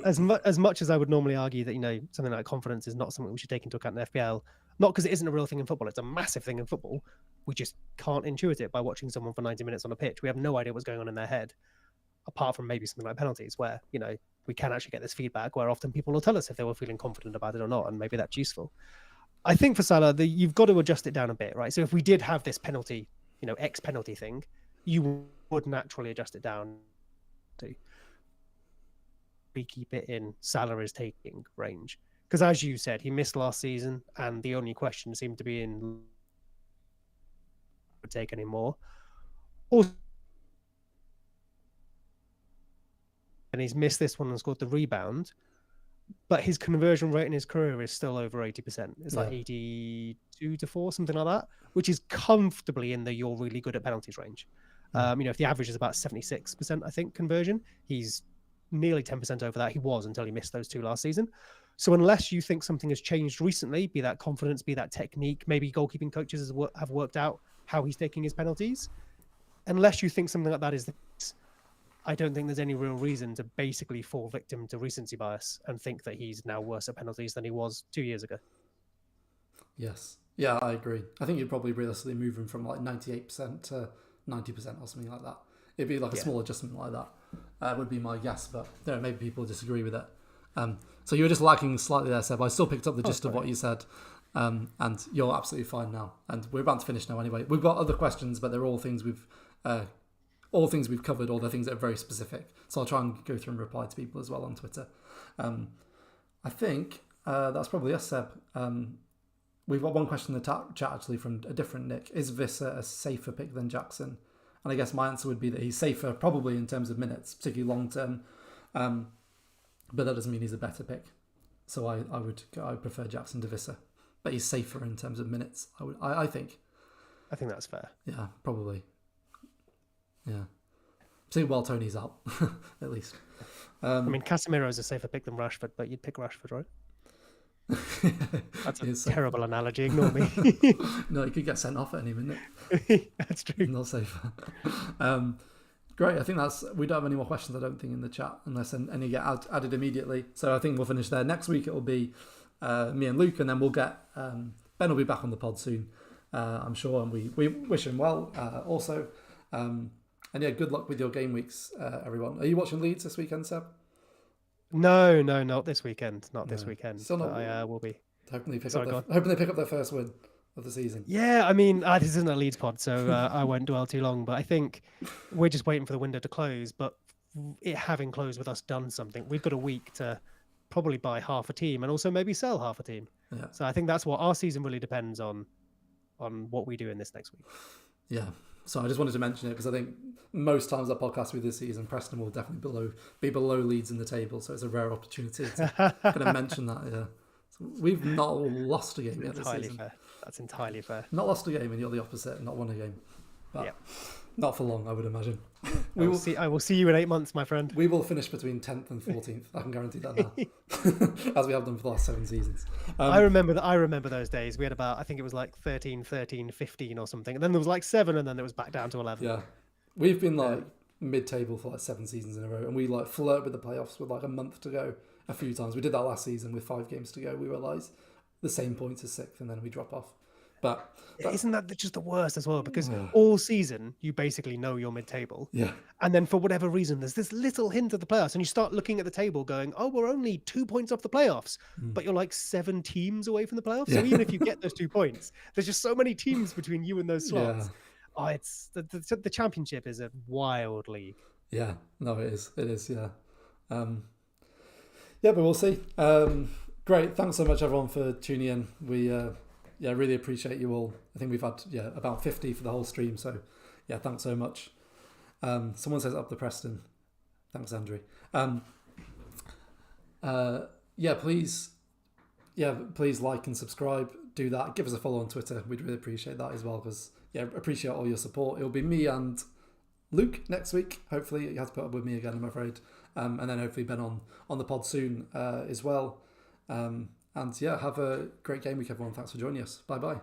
as much as I would normally argue that, something like confidence is not something we should take into account in the FPL, not because it isn't a real thing in football, it's a massive thing in football. We just can't intuit it by watching someone for 90 minutes on a pitch. We have no idea what's going on in their head, apart from maybe something like penalties where, we can actually get this feedback where often people will tell us if they were feeling confident about it or not, and maybe that's useful. I think for Salah, you've got to adjust it down a bit, right? So if we did have this penalty, X penalty thing, you would naturally adjust it down to we keep it in Salah is taking range. Because as you said, he missed last season, and the only question seemed to be in would take any more. Also, and he's missed this one and scored the rebound, but his conversion rate in his career is still over 80%. It's like 82 to 4, something like that, which is comfortably in the you're really good at penalties range. If the average is about 76%, I think, conversion, he's nearly 10% over that. He was until he missed those 2 last season. So unless you think something has changed recently, be that confidence, be that technique, maybe goalkeeping coaches have worked out how he's taking his penalties, unless you think something like that is the case, I don't think there's any real reason to basically fall victim to recency bias and think that he's now worse at penalties than he was 2 years ago. Yes. Yeah, I agree. I think you'd probably realistically move him from like 98% to 90% or something like that. It'd be like a small adjustment like that, would be my guess, but maybe people disagree with it. So you were just lacking slightly there, Seb. I still picked up the gist of what you said, and you're absolutely fine now. And we're about to finish now anyway. We've got other questions, but they're all things we've covered, or they're things that are very specific. So I'll try and go through and reply to people as well on Twitter. I think that's probably us, Seb. We've got one question in the chat actually from a different Nick. Is Visser a safer pick than Jackson? And I guess my answer would be that he's safer probably in terms of minutes, particularly long term. But that doesn't mean he's a better pick. So I prefer Jackson to Visser. But he's safer in terms of minutes, I think. I think that's fair. Yeah, probably. Yeah. See, while Tony's out, at least. Casemiro is a safer pick than Rashford, but you'd pick Rashford, right? That's a terrible analogy. Ignore me. No, he could get sent off at any minute. That's true. Not safer. Great. I think we don't have any more questions, I don't think, in the chat, unless any get added immediately. So I think we'll finish there. Next week it will be me and Luke, and then we'll get Ben will be back on the pod soon, I'm sure, and we wish him well also. And yeah, good luck with your game weeks, everyone. Are you watching Leeds this weekend, Seb? No, not this weekend. Not this weekend. Still not. I will be. Hoping they pick up their first win of the season. Yeah, this isn't a Leeds pod, so I won't dwell too long. But I think we're just waiting for the window to close. But it having closed with us done something, we've got a week to probably buy half a team and also maybe sell half a team. Yeah. So I think that's what our season really depends on what we do in this next week. Yeah. So I just wanted to mention it because I think most times our podcast with this season, Preston will definitely be below Leeds in the table. So it's a rare opportunity to kind of mention that. Yeah. So we've not lost a game yet this season. Fair. That's entirely fair. Not lost a game, and you're the opposite, not won a game. But, Not for long, I would imagine. I will see you in 8 months, my friend. We will finish between 10th and 14th. I can guarantee that now, as we have done for the last 7 seasons. I remember those days. We had about, I think it was like 13, 13, 15 or something. And then there was like 7, and then it was back down to 11. Yeah. We've been like mid-table for like 7 seasons in a row, and we like flirt with the playoffs with like a month to go a few times. We did that last season with 5 games to go. We were like the same points as 6th, and then we drop off. But isn't that just the worst as well? Because all season you basically know you're mid-table. Yeah. And then for whatever reason, there's this little hint of the playoffs, and you start looking at the table, going, "Oh, we're only 2 points off the playoffs," but you're like 7 teams away from the playoffs. So even if you get those 2 points, there's just so many teams between you and those slots. Oh, it's the championship is a wild league. Yeah, no, it is. Yeah, but we'll see. Great, thanks so much everyone for tuning in. We really appreciate you all. I think we've had about 50 for the whole stream. So yeah, thanks so much. Someone says up the Preston. Thanks, Andrew. Please like and subscribe. Do that. Give us a follow on Twitter. We'd really appreciate that as well, because appreciate all your support. It'll be me and Luke next week. Hopefully you have to put up with me again, I'm afraid. And then hopefully Ben on the pod soon as well. Have a great game week, everyone. Thanks for joining us. Bye bye.